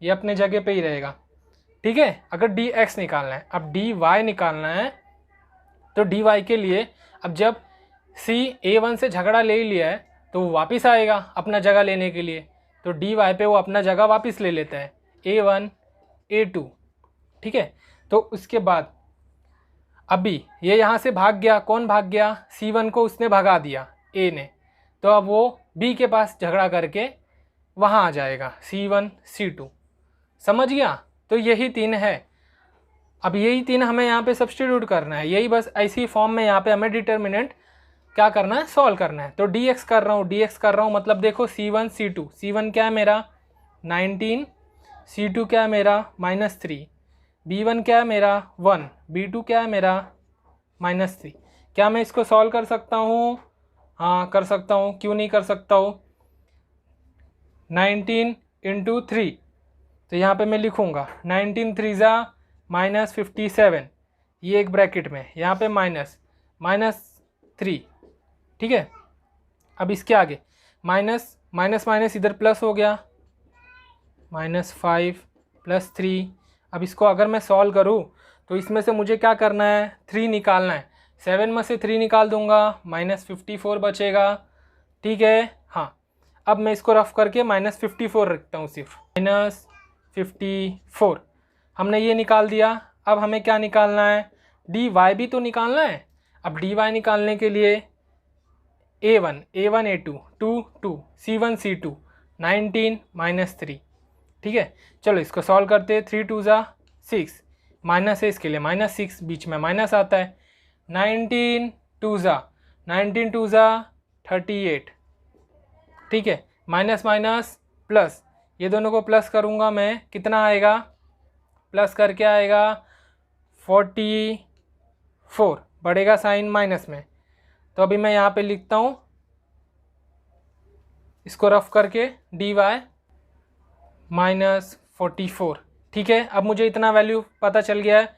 [SPEAKER 1] ये अपने जगह पे ही रहेगा। ठीक है, अगर dx निकालना है। अब dy निकालना है, तो dy के लिए अब जब c A1 से झगड़ा ले ही लिया है तो वो वापस आएगा अपना जगह लेने के लिए, तो dy पे वो अपना जगह वापस ले लेता है A1 A2। ठीक है, तो उसके बाद अभी ये यहाँ से भाग गया। कौन भाग गया? C1 को उसने भगा दिया A ने, तो अब वो B के पास झगड़ा करके वहाँ आ जाएगा C1 C2। समझ गया? तो यही तीन है। अब यही तीन हमें यहाँ पे सब्स्टिट्यूट करना है, यही बस ऐसी फॉर्म में यहाँ पे हमें डिटर्मिनेंट क्या करना है? सॉल्व करना है। तो dx कर रहा हूँ, मतलब देखो C1 C2, C1 क्या है मेरा? 19, C2 क्या है मेरा? -3, B1 क्या है मेरा? 1, B2 क्या है मेरा? -3। क्या मैं इसको सॉल्व कर सकता हूँ? हाँ कर सकता हूँ, क्यों नहीं कर सकता हूँ? 19 × 3, तो यहाँ पे मैं लिखूँगा 19 3 ज़ा -57, ये एक ब्रैकेट में, यहाँ पे -3। ठीक है, अब इसके आगे माइनस माइनस इधर प्लस हो गया, -5 + 3। अब इसको अगर मैं सॉल्व करूँ तो इसमें से मुझे क्या करना है? 3 निकालना है। 7 में से 3 निकाल दूंगा, -54 बचेगा। ठीक है, हाँ अब मैं इसको रफ करके -54 रखता हूँ, सिर्फ -54 हमने ये निकाल दिया। अब हमें क्या निकालना है? dy भी तो निकालना है। अब dy निकालने के लिए A1 A2 2 2 C1 C2 19 -3। ठीक है, चलो इसको सॉल्व करते हैं। 3 2 ज़ा 6, माइनस है इसके लिए -6, बीच में माइनस आता है। 19 2 ज़ा 38। ठीक है, माइनस माइनस प्लस, ये दोनों को प्लस करूँगा मैं, कितना आएगा? प्लस करके आएगा 44, बढ़ेगा साइन माइनस में। तो अभी मैं यहाँ पे लिखता हूँ इसको रफ करके dy -44। ठीक है, अब मुझे इतना वैल्यू पता चल गया है।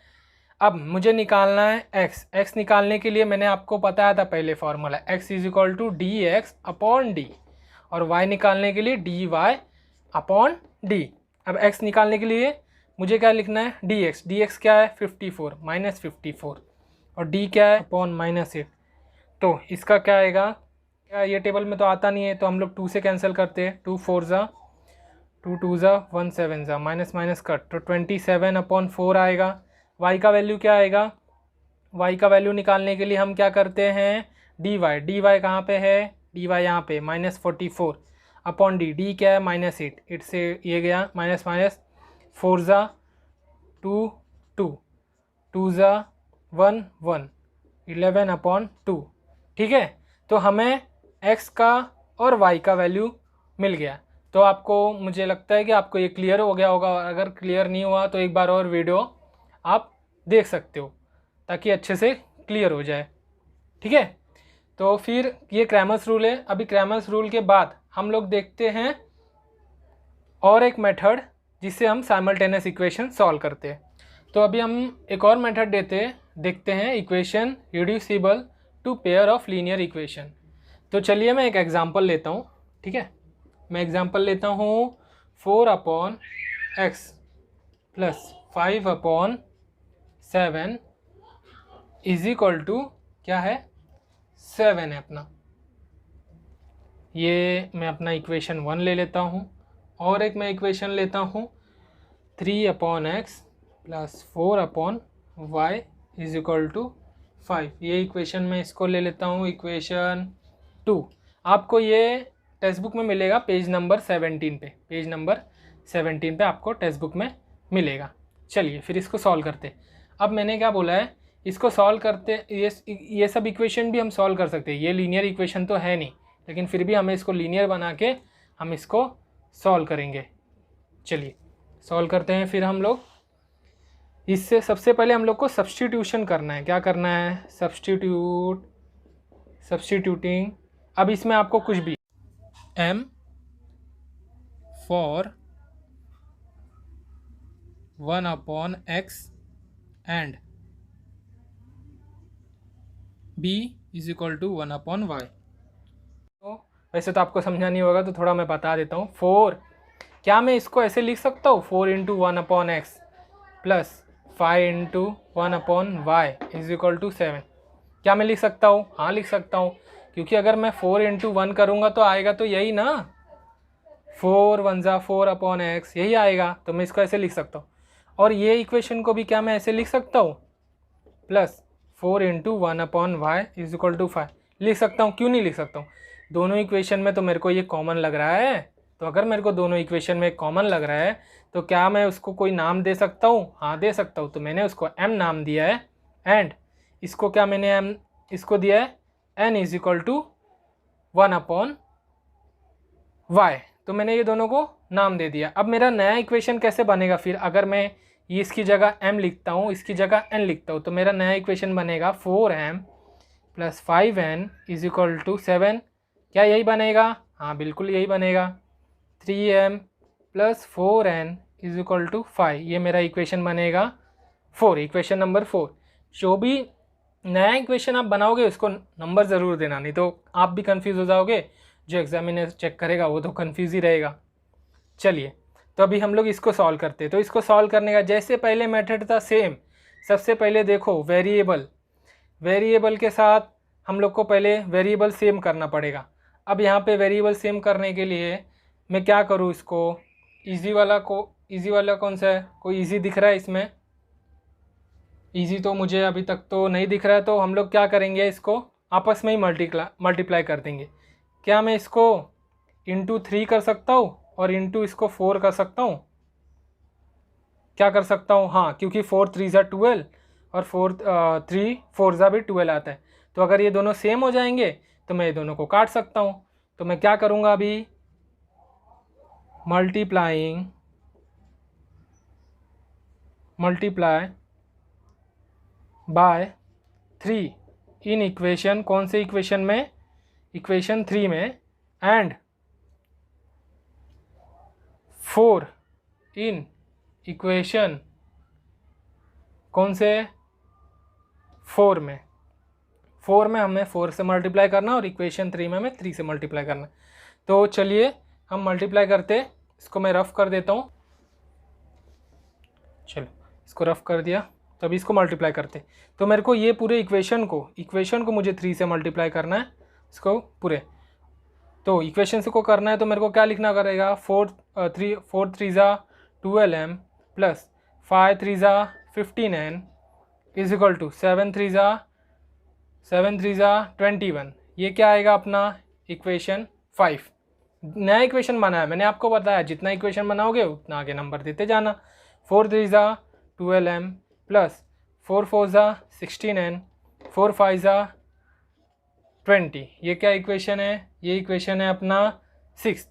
[SPEAKER 1] अब मुझे निकालना है x निकालने के लिए मैंने आपको बताया था पहले formula, x = dx upon D, और y निकालने के लिए dy अपॉन डी। अब x निकालने के लिए मुझे क्या लिखना है? dx क्या है? 54 -54, और d क्या है? अपॉन -8। तो इसका क्या आएगा? क्या ये टेबल में तो आता नहीं है, तो हम लोग 2 से कैंसिल करते हैं। 2 4 ज़ा 2 2 ज़ा 1 7 ज़ा, माइनस माइनस कट, तो 27/4 आएगा। y का वैल्यू क्या आएगा, y का वैल्यू निकालने के लिए हम क्या करते हैं, dy कहाँ पे है, dy यहाँ पे -44 अपॉन डी क्या है -8, 8 से ये गया माइनस माइनस, 4 ज़ा 2 2 2 ज़ा 1 1 11 अपॉन 2। ठीक है, तो हमें x का और y का वैल्यू मिल गया। तो आपको, मुझे लगता है कि आपको ये क्लियर हो गया होगा। अगर क्लियर नहीं हुआ तो एक बार और वीडियो आप देख सकते हो ताकि अच्छे से क्लियर हो जाए। ठीक है, तो फिर ये क्रैमर्स रूल है। अभी क्रैमर्स रूल के बाद हम लोग देखते हैं और एक मेथड जिससे हम साइमल्टेनियस इक्वेशन सॉल्व करते हैं। तो अभी हम एक और मेथड देखते हैं, equation reducible to pair of linear equation. तो चलिए मैं एक एग्जांपल लेता हूँ। ठीक है, मैं एग्जांपल लेता हूँ 4/x plus 5/7 is equal to क्या है, 7 है अपना। ये मैं अपना इक्वेशन 1 ले लेता हूँ और एक मैं इक्वेशन लेता हूँ 3/x plus 4/y is equal to 5। ये इक्वेशन मैं इसको ले लेता हूँ इक्वेशन 2। आपको ये टेक्स्ट बुक में मिलेगा पेज नंबर 17 पे, पेज नंबर 17 पे आपको टेक्स्ट बुक में मिलेगा। चलिए फिर इसको सॉल्व करते। अब मैंने क्या बोला है, इसको सॉल्व करते, ये सब इक्वेशन भी हम सॉल्व कर सकते हैं। ये लीनियर इक्वेशन तो है नहीं, लेकिन फिर भी हमें इसको लीनियर बना के हम इसको सॉल्व करेंगे। चलिए सॉल्व करते हैं फिर हम लोग। इससे सबसे पहले हम लोग को सब्स्टिट्यूशन करना है। क्या करना है, सब्स्टिट्यूटिंग। अब इसमें आपको कुछ भी m for 1/x and b is equal to 1/y। तो वैसे तो आपको समझा नहीं होगा तो थोड़ा मैं बता देता हूँ। 4, क्या मैं इसको ऐसे लिख सकता हूँ, 4 × 1/x plus 5 × 1/y is equal to 7। क्या मैं लिख सकता हूँ, हाँ लिख सकता हूँ, क्योंकि अगर मैं 4 × 1 करूँगा तो आएगा तो यही ना, 4 1 ज़ा 4/x यही आएगा। तो मैं इसको ऐसे लिख सकता हूँ। और ये इक्वेशन को भी क्या मैं ऐसे लिख सकता हूँ, plus 4 × 1/y is equal to 5 लिख सकता हूँ। क्यों नहीं लिख सकता हूँ, दोनों इक्वेशन में तो मेरे को ये कॉमन लग रहा है। तो अगर मेरे को दोनों इक्वेशन में कॉमन लग रहा है तो क्या मैं उसको कोई नाम दे सकता हूँ, हाँ दे सकता हूँ। तो मैंने उसको m नाम दिया है एंड इसको क्या मैंने m इसको दिया है n is equal to 1/y। तो मैंने ये दोनों को नाम दे दिया। अब मेरा नया इक्वेशन कैसे बनेगा फिर, अगर मैं ये इसकी जगह m लिखता हूँ, इसकी जगह n लिखता हूँ, तो मेरा नया इक्वेशन बनेगा 4m plus 5n is equal to 7। क्या यही बनेगा, हाँ बिल्कुल यही बनेगा। 3m plus 4n is equal to 5, ये मेरा इक्वेशन बनेगा 4, इक्वेशन नंबर 4। जो भी नया इक्वेशन आप बनाओगे उसको नंबर ज़रूर देना, नहीं तो आप भी कंफ्यूज हो जाओगे, जो एग्जामिनर चेक करेगा वो तो कंफ्यूज ही रहेगा। चलिए तो अभी हम लोग इसको सॉल्व करते हैं। तो इसको सॉल्व करने का जैसे पहले मेथड था सेम। सबसे पहले देखो वेरिएबल के साथ हम लोग को पहले वेरिएबल सेम करना पड़ेगा। अब यहाँ पे वेरिएबल सेम करने के लिए मैं क्या करूँ, इसको इजी वाला कौन सा है, कोई इजी दिख रहा है इसमें, इजी तो मुझे अभी तक तो नहीं दिख रहा है। तो हम लोग क्या करेंगे, इसको आपस में ही मल्टीप्लाई कर देंगे। क्या मैं इसको इंटू 3 कर सकता हूँ और इंटू इसको 4 कर सकता हूँ, क्या कर सकता हूँ, हाँ क्योंकि 4 3 ज़ा 12 और 3 4 ज़ा भी 12 आता है। तो अगर ये दोनों सेम हो जाएंगे तो मैं ये दोनों को काट सकता हूँ। तो मैं क्या करूँगा अभी, मल्टीप्लाई बाय 3 इन इक्वेशन, कौन से इक्वेशन में, इक्वेशन 3 में, एंड 4 इन इक्वेशन कौन से, 4 में। 4 में हमें 4 से मल्टीप्लाई करना और इक्वेशन 3 में हमें 3 से मल्टीप्लाई करना। तो चलिए हम मल्टीप्लाई करते, इसको मैं रफ़ कर देता हूँ। चलो इसको रफ़ कर दिया, तो अभी इसको मल्टीप्लाई करते। तो मेरे को ये पूरे इक्वेशन को मुझे 3 से मल्टीप्लाई करना है, इसको पूरे। तो इक्वेशन से को करना है तो मेरे को क्या लिखना पड़ेगा, 4 3 ज़ा 12m प्लस 5 3 ज़ा 15n इज इक्वल टू 7 3 ज़ा 21। ये क्या आएगा अपना इक्वेशन 5। नया इक्वेशन बना है, मैंने आपको बताया जितना इक्वेशन बनाओगे उतना आगे नंबर देते जाना। 4 3 ज़ा 12m प्लस 4 4 ज़ा 16n 4 5 ज़ा 20। ये क्या इक्वेशन है? ये इक्वेशन है अपना 6।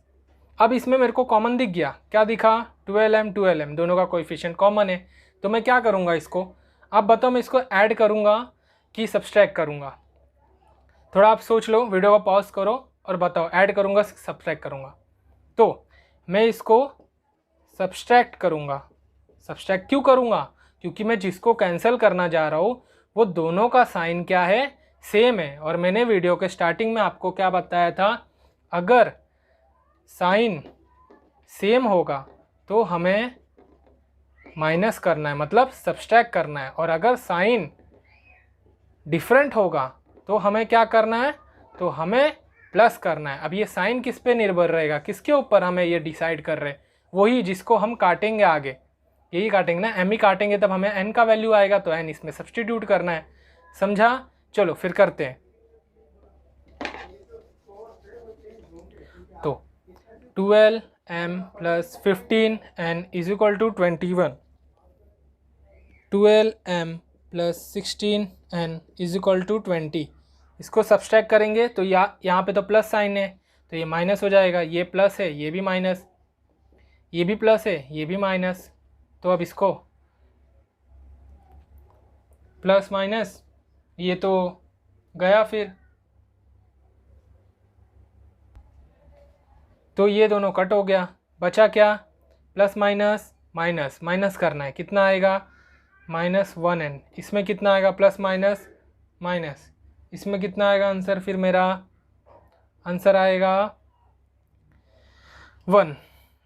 [SPEAKER 1] अब इसमें मेरे को कॉमन दिख गया, क्या दिखा? 12m दोनों का कोएफिशिएंट कॉमन है। तो मैं क्या करूँगा इसको, अब बताओ मैं इसको ऐड करूँगा कि सब्सट्रैक्ट करूँगा? थोड़ा आप सोच लो, वीडियो को पॉज करो और बताओ ऐड करूँगा सब्सट्रैक्ट करूँगा? तो मैं इसको सब्सट्रैक्ट करूँगा। सब्सट्रैक्ट क्यों करूँगा? क्योंकि मैं जिसको कैंसिल करना जा रहा हूँ वो दोनों का साइन क्या है? सेम है। और मैंने वीडियो के स्टार्टिंग में आपको क्या बताया था, अगर साइन सेम होगा तो हमें माइनस करना है, मतलब सब्सट्रैक्ट करना है, और अगर साइन डिफरेंट होगा तो हमें क्या करना है? तो हमें प्लस करना है। अब ये साइन किस पे निर्भर रहेगा, किसके ऊपर हमें ये डिसाइड कर रहे हैं? वही जिसको हम काटेंगे आगे, यही काटेंगे ना, एम ही काटेंगे, तब हमें एन का वैल्यू आएगा तो एन इसमें सब्सटीट्यूट करना है। समझा? चलो फिर करते हैं। तो 12m plus 15n is equal to 21। 12m plus 16n is equal to 20। इसको सब्सट्रैक्ट करेंगे तो यहाँ पे तो प्लस साइन है तो ये माइनस हो जाएगा, ये प्लस है ये भी माइनस, ये भी प्लस है ये भी माइनस। तो अब इसको प्लस माइनस ये तो गया, फिर तो ये दोनों कट हो गया, बचा क्या? प्लस माइनस माइनस, माइनस करना है, कितना आएगा? -1n। इसमें कितना आएगा? प्लस माइनस माइनस, इसमें कितना आएगा आंसर? फिर मेरा आंसर आएगा 1।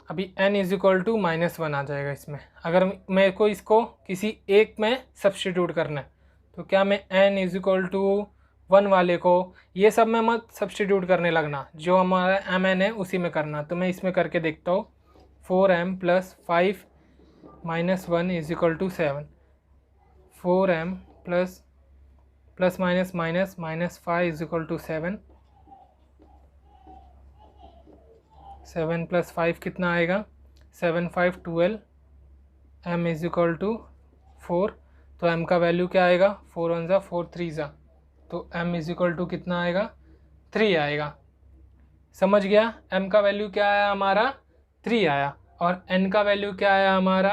[SPEAKER 1] अभी n इज इक्वल टू -1 आ जाएगा इसमें। अगर मेरे को इसको किसी एक में सब्सटीट्यूट करना है तो क्या मैं n इज इक्वल टू 1 वाले को, ये सब में मत सब्सटीट्यूट करने लगना, जो हमारा mn है उसी में करना। तो मैं इसमें करके देखता हूँ। 4m plus 5 -1 is equal to 7। 4m plus minus minus -5 is equal to 7। 7 plus 5 कितना आएगा? 7 5 12। m is equal to 4। तो m का वैल्यू क्या आएगा? 4 1 ज़ा 4 3 ज़ा, तो m इज इक्वल टू कितना आएगा? 3 आएगा। समझ गया? m का वैल्यू क्या आया हमारा? 3 आया। और n का वैल्यू क्या आया हमारा?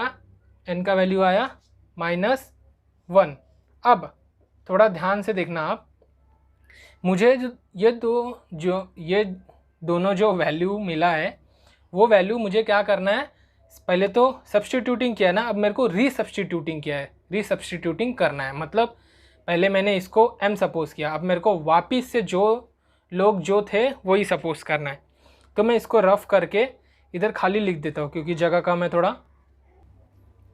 [SPEAKER 1] n का वैल्यू आया -1। अब थोड़ा ध्यान से देखना आप, मुझे ये दोनों जो वैल्यू मिला है वो वैल्यू मुझे क्या करना है? पहले तो सब्सटीट्यूटिंग किया ना, अब मेरे को रीसब्सटीट्यूटिंग किया है, रीसब्सटीट्यूटिंग करना है। मतलब पहले मैंने इसको m सपोज किया, अब मेरे को वापस से जो लोग जो थे वही सपोज करना है। तो मैं इसको रफ करके इधर खाली लिख देता हूँ क्योंकि जगह कम है थोड़ा।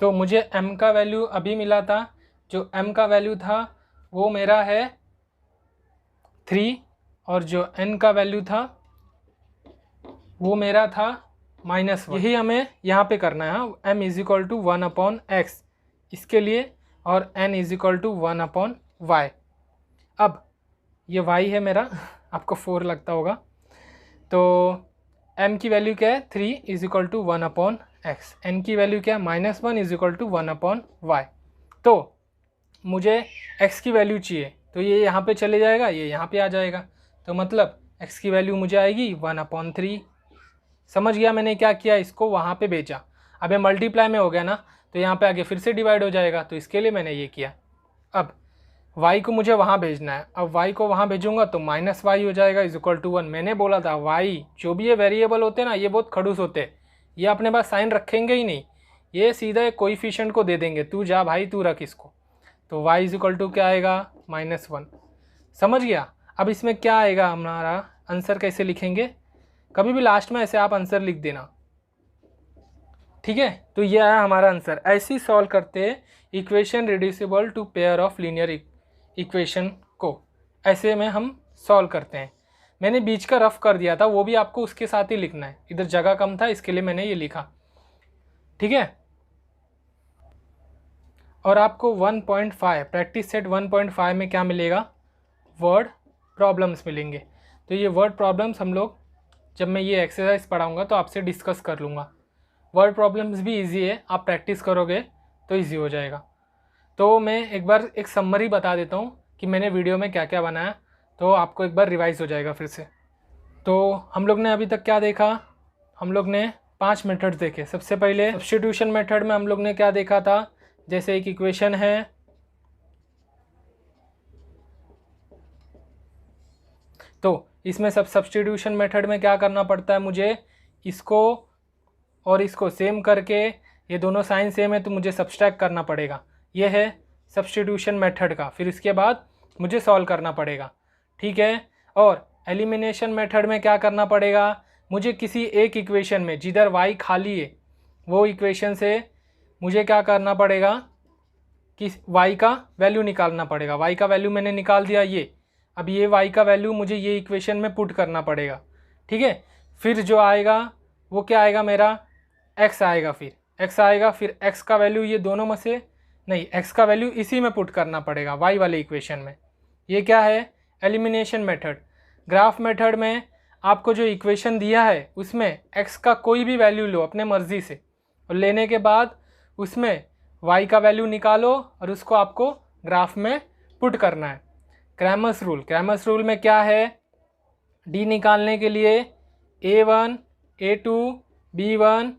[SPEAKER 1] तो मुझे m का वैल्यू अभी मिला था, जो m का वैल्यू था वो मेरा है 3, और जो n का वैल्यू था वो मेरा था -1। यही हमें यहाँ पे करना है। m is equal to 1/x इसके लिए, और n is equal to 1/y। अब ये y है मेरा, आपको 4 लगता होगा, तो m की वैल्यू क्या है? 3 is equal to 1/x। n की वैल्यू क्या है? -1 इज इक्वल टू 1/y। तो मुझे x की वैल्यू चाहिए, तो ये यहाँ पे चले जाएगा, ये यहाँ पे आ जाएगा, तो मतलब x की वैल्यू मुझे आएगी 1/3। समझ गया मैंने क्या किया? इसको वहाँ पे भेजा। अब ये मल्टीप्लाई में हो गया ना, तो यहाँ पे आगे फिर से डिवाइड हो जाएगा, तो इसके लिए मैंने ये किया। अब y को मुझे वहाँ भेजना है, अब y को वहाँ भेजूँगा तो -y हो जाएगा इज इक्वल टू 1। मैंने बोला था y जो भी ये वेरिएबल होते हैं ना, ये बहुत खड़ूस होते हैं, ये अपने पास साइन रखेंगे ही नहीं, ये सीधा एक कोएफिशिएंट को दे देंगे, तू जा भाई तू रख इसको। तो y इज इक्वल टू क्या आएगा? -1। समझ गया? अब इसमें क्या आएगा हमारा आंसर? कैसे लिखेंगे? कभी भी लास्ट में ऐसे आप आंसर लिख देना, ठीक है? तो ये आया हमारा आंसर। ऐसे ही सॉल्व करते हैं equation reducible to pair of linear equation को, ऐसे में हम सॉल्व करते हैं। मैंने बीच का रफ कर दिया था, वो भी आपको उसके साथ ही लिखना है, इधर जगह कम था इसके लिए मैंने ये लिखा, ठीक है? और आपको 1.5 प्रैक्टिस सेट 1.5 में क्या मिलेगा, वर्ड प्रॉब्लम्स मिलेंगे। तो ये वर्ड प्रॉब्लम्स हम लोग जब मैं ये एक्सरसाइज पढ़ाऊँगा तो आपसे डिस्कस कर लूँगा। वर्ड प्रॉब्लम्स भी इजी है, आप प्रैक्टिस करोगे तो इजी हो जाएगा। तो मैं एक बार एक समरी बता देता हूँ कि मैंने वीडियो में क्या क्या बनाया, तो आपको एक बार रिवाइज हो जाएगा फिर से। तो हम लोग ने अभी तक क्या देखा, हम लोग ने 5 मेथड्स देखे। सबसे पहले सब्स्टिट्यूशन मेथड में हम लोग ने क्या देखा था, जैसे एक इक्वेशन है, तो इसमें सब्स्टिट्यूशन मेथड में क्या करना पड़ता है, मुझे इसको और इसको सेम करके, ये दोनों साइन सेम है तो मुझे सब्सट्रैक्ट करना पड़ेगा। ये है सब्स्टिट्यूशन मेथड का। फिर इसके बाद मुझे सॉल्व करना पड़ेगा, ठीक है। और एलिमिनेशन मेथड में क्या करना पड़ेगा, मुझे किसी एक इक्वेशन में जिधर y खाली है वो इक्वेशन से मुझे क्या करना पड़ेगा कि y का वैल्यू निकालना पड़ेगा। y का वैल्यू मैंने निकाल दिया, ये अब ये y का वैल्यू मुझे ये इक्वेशन में पुट करना पड़ेगा, ठीक है। फिर जो आएगा वो क्या आएगा, मेरा x आएगा, फिर x आएगा, फिर x का वैल्यू ये दोनों में से नहीं, x का वैल्यू इसी में पुट करना पड़ेगा y वाले इक्वेशन में। ये क्या है, एलिमिनेशन मेथड। ग्राफ मेथड में आपको जो इक्वेशन दिया है उसमें x का कोई भी वैल्यू लो अपने मर्जी से, और लेने के बाद उसमें y का वैल्यू निकालो और उसको आपको ग्राफ में पुट करना है। क्रैमर्स रूल, क्रैमर्स रूल में क्या है, d निकालने के लिए a1 a2 b1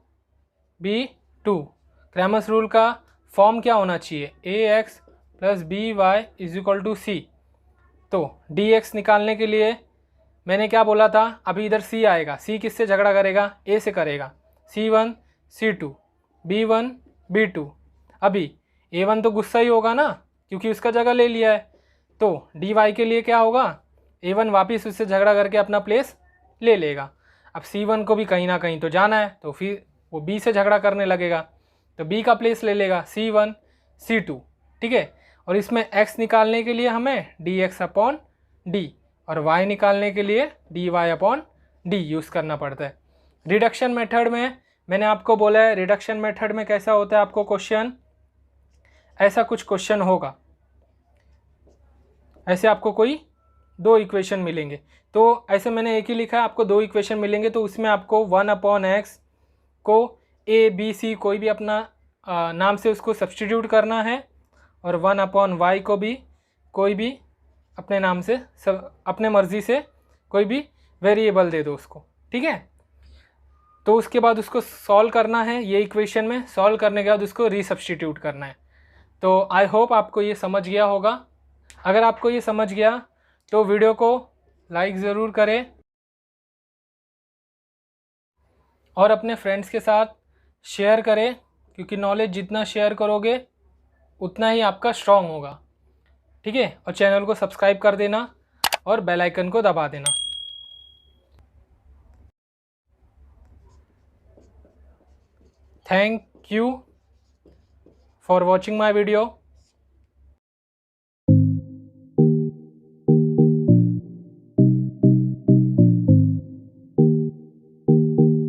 [SPEAKER 1] b2, Cramer's rule का फॉर्म क्या होना चाहिए, ax plus B Y is equal to C. तो dx निकालने के लिए मैंने क्या बोला था, अभी इधर c आएगा, c किससे झगड़ा करेगा, a से करेगा, c1 c2 b1 b2। अभी a1 तो गुस्सा ही होगा ना क्योंकि उसका जगह ले लिया है, तो dy के लिए क्या होगा, a1 वापस उससे झगड़ा करके अपना प्लेस ले लेगा। अब c1 को भी कहीं ना कहीं तो जाना है, तो फिर वो b से झगड़ा करने लगेगा, तो b का प्लेस ले लेगा c1 c2, ठीक है। और इसमें x निकालने के लिए हमें dx अपॉन डी और y निकालने के लिए dy अपॉन डी यूज़ करना पड़ता है। रिडक्शन मेथड में मैंने आपको बोला है, रिडक्शन मेथड में कैसा होता है, आपको क्वेश्चन ऐसा कुछ क्वेश्चन होगा, ऐसे आपको कोई 2 इक्वेशन मिलेंगे, तो ऐसे मैंने एक ही लिखा है, आपको 2 इक्वेशन मिलेंगे, तो उसमें आपको 1 अपॉन एक्स को ए बी सी कोई भी अपना नाम से उसको सब्सटीट्यूट करना है, और 1 अपॉन वाई को भी कोई भी अपने नाम से अपने मर्ज़ी से कोई भी वेरिएबल दे दो उसको, ठीक है। तो उसके बाद उसको सॉल्व करना है, ये इक्वेशन में सॉल्व करने के बाद उसको रीसब्स्टिट्यूट करना है। तो आई होप आपको ये समझ गया होगा। अगर आपको ये समझ गया तो वीडियो को लाइक ज़रूर करें और अपने फ्रेंड्स के साथ शेयर करें, क्योंकि नॉलेज जितना शेयर करोगे उतना ही आपका स्ट्रॉन्ग होगा, ठीक है। और चैनल को सब्सक्राइब कर देना और बेल आइकन को दबा देना। Thank you for watching my video.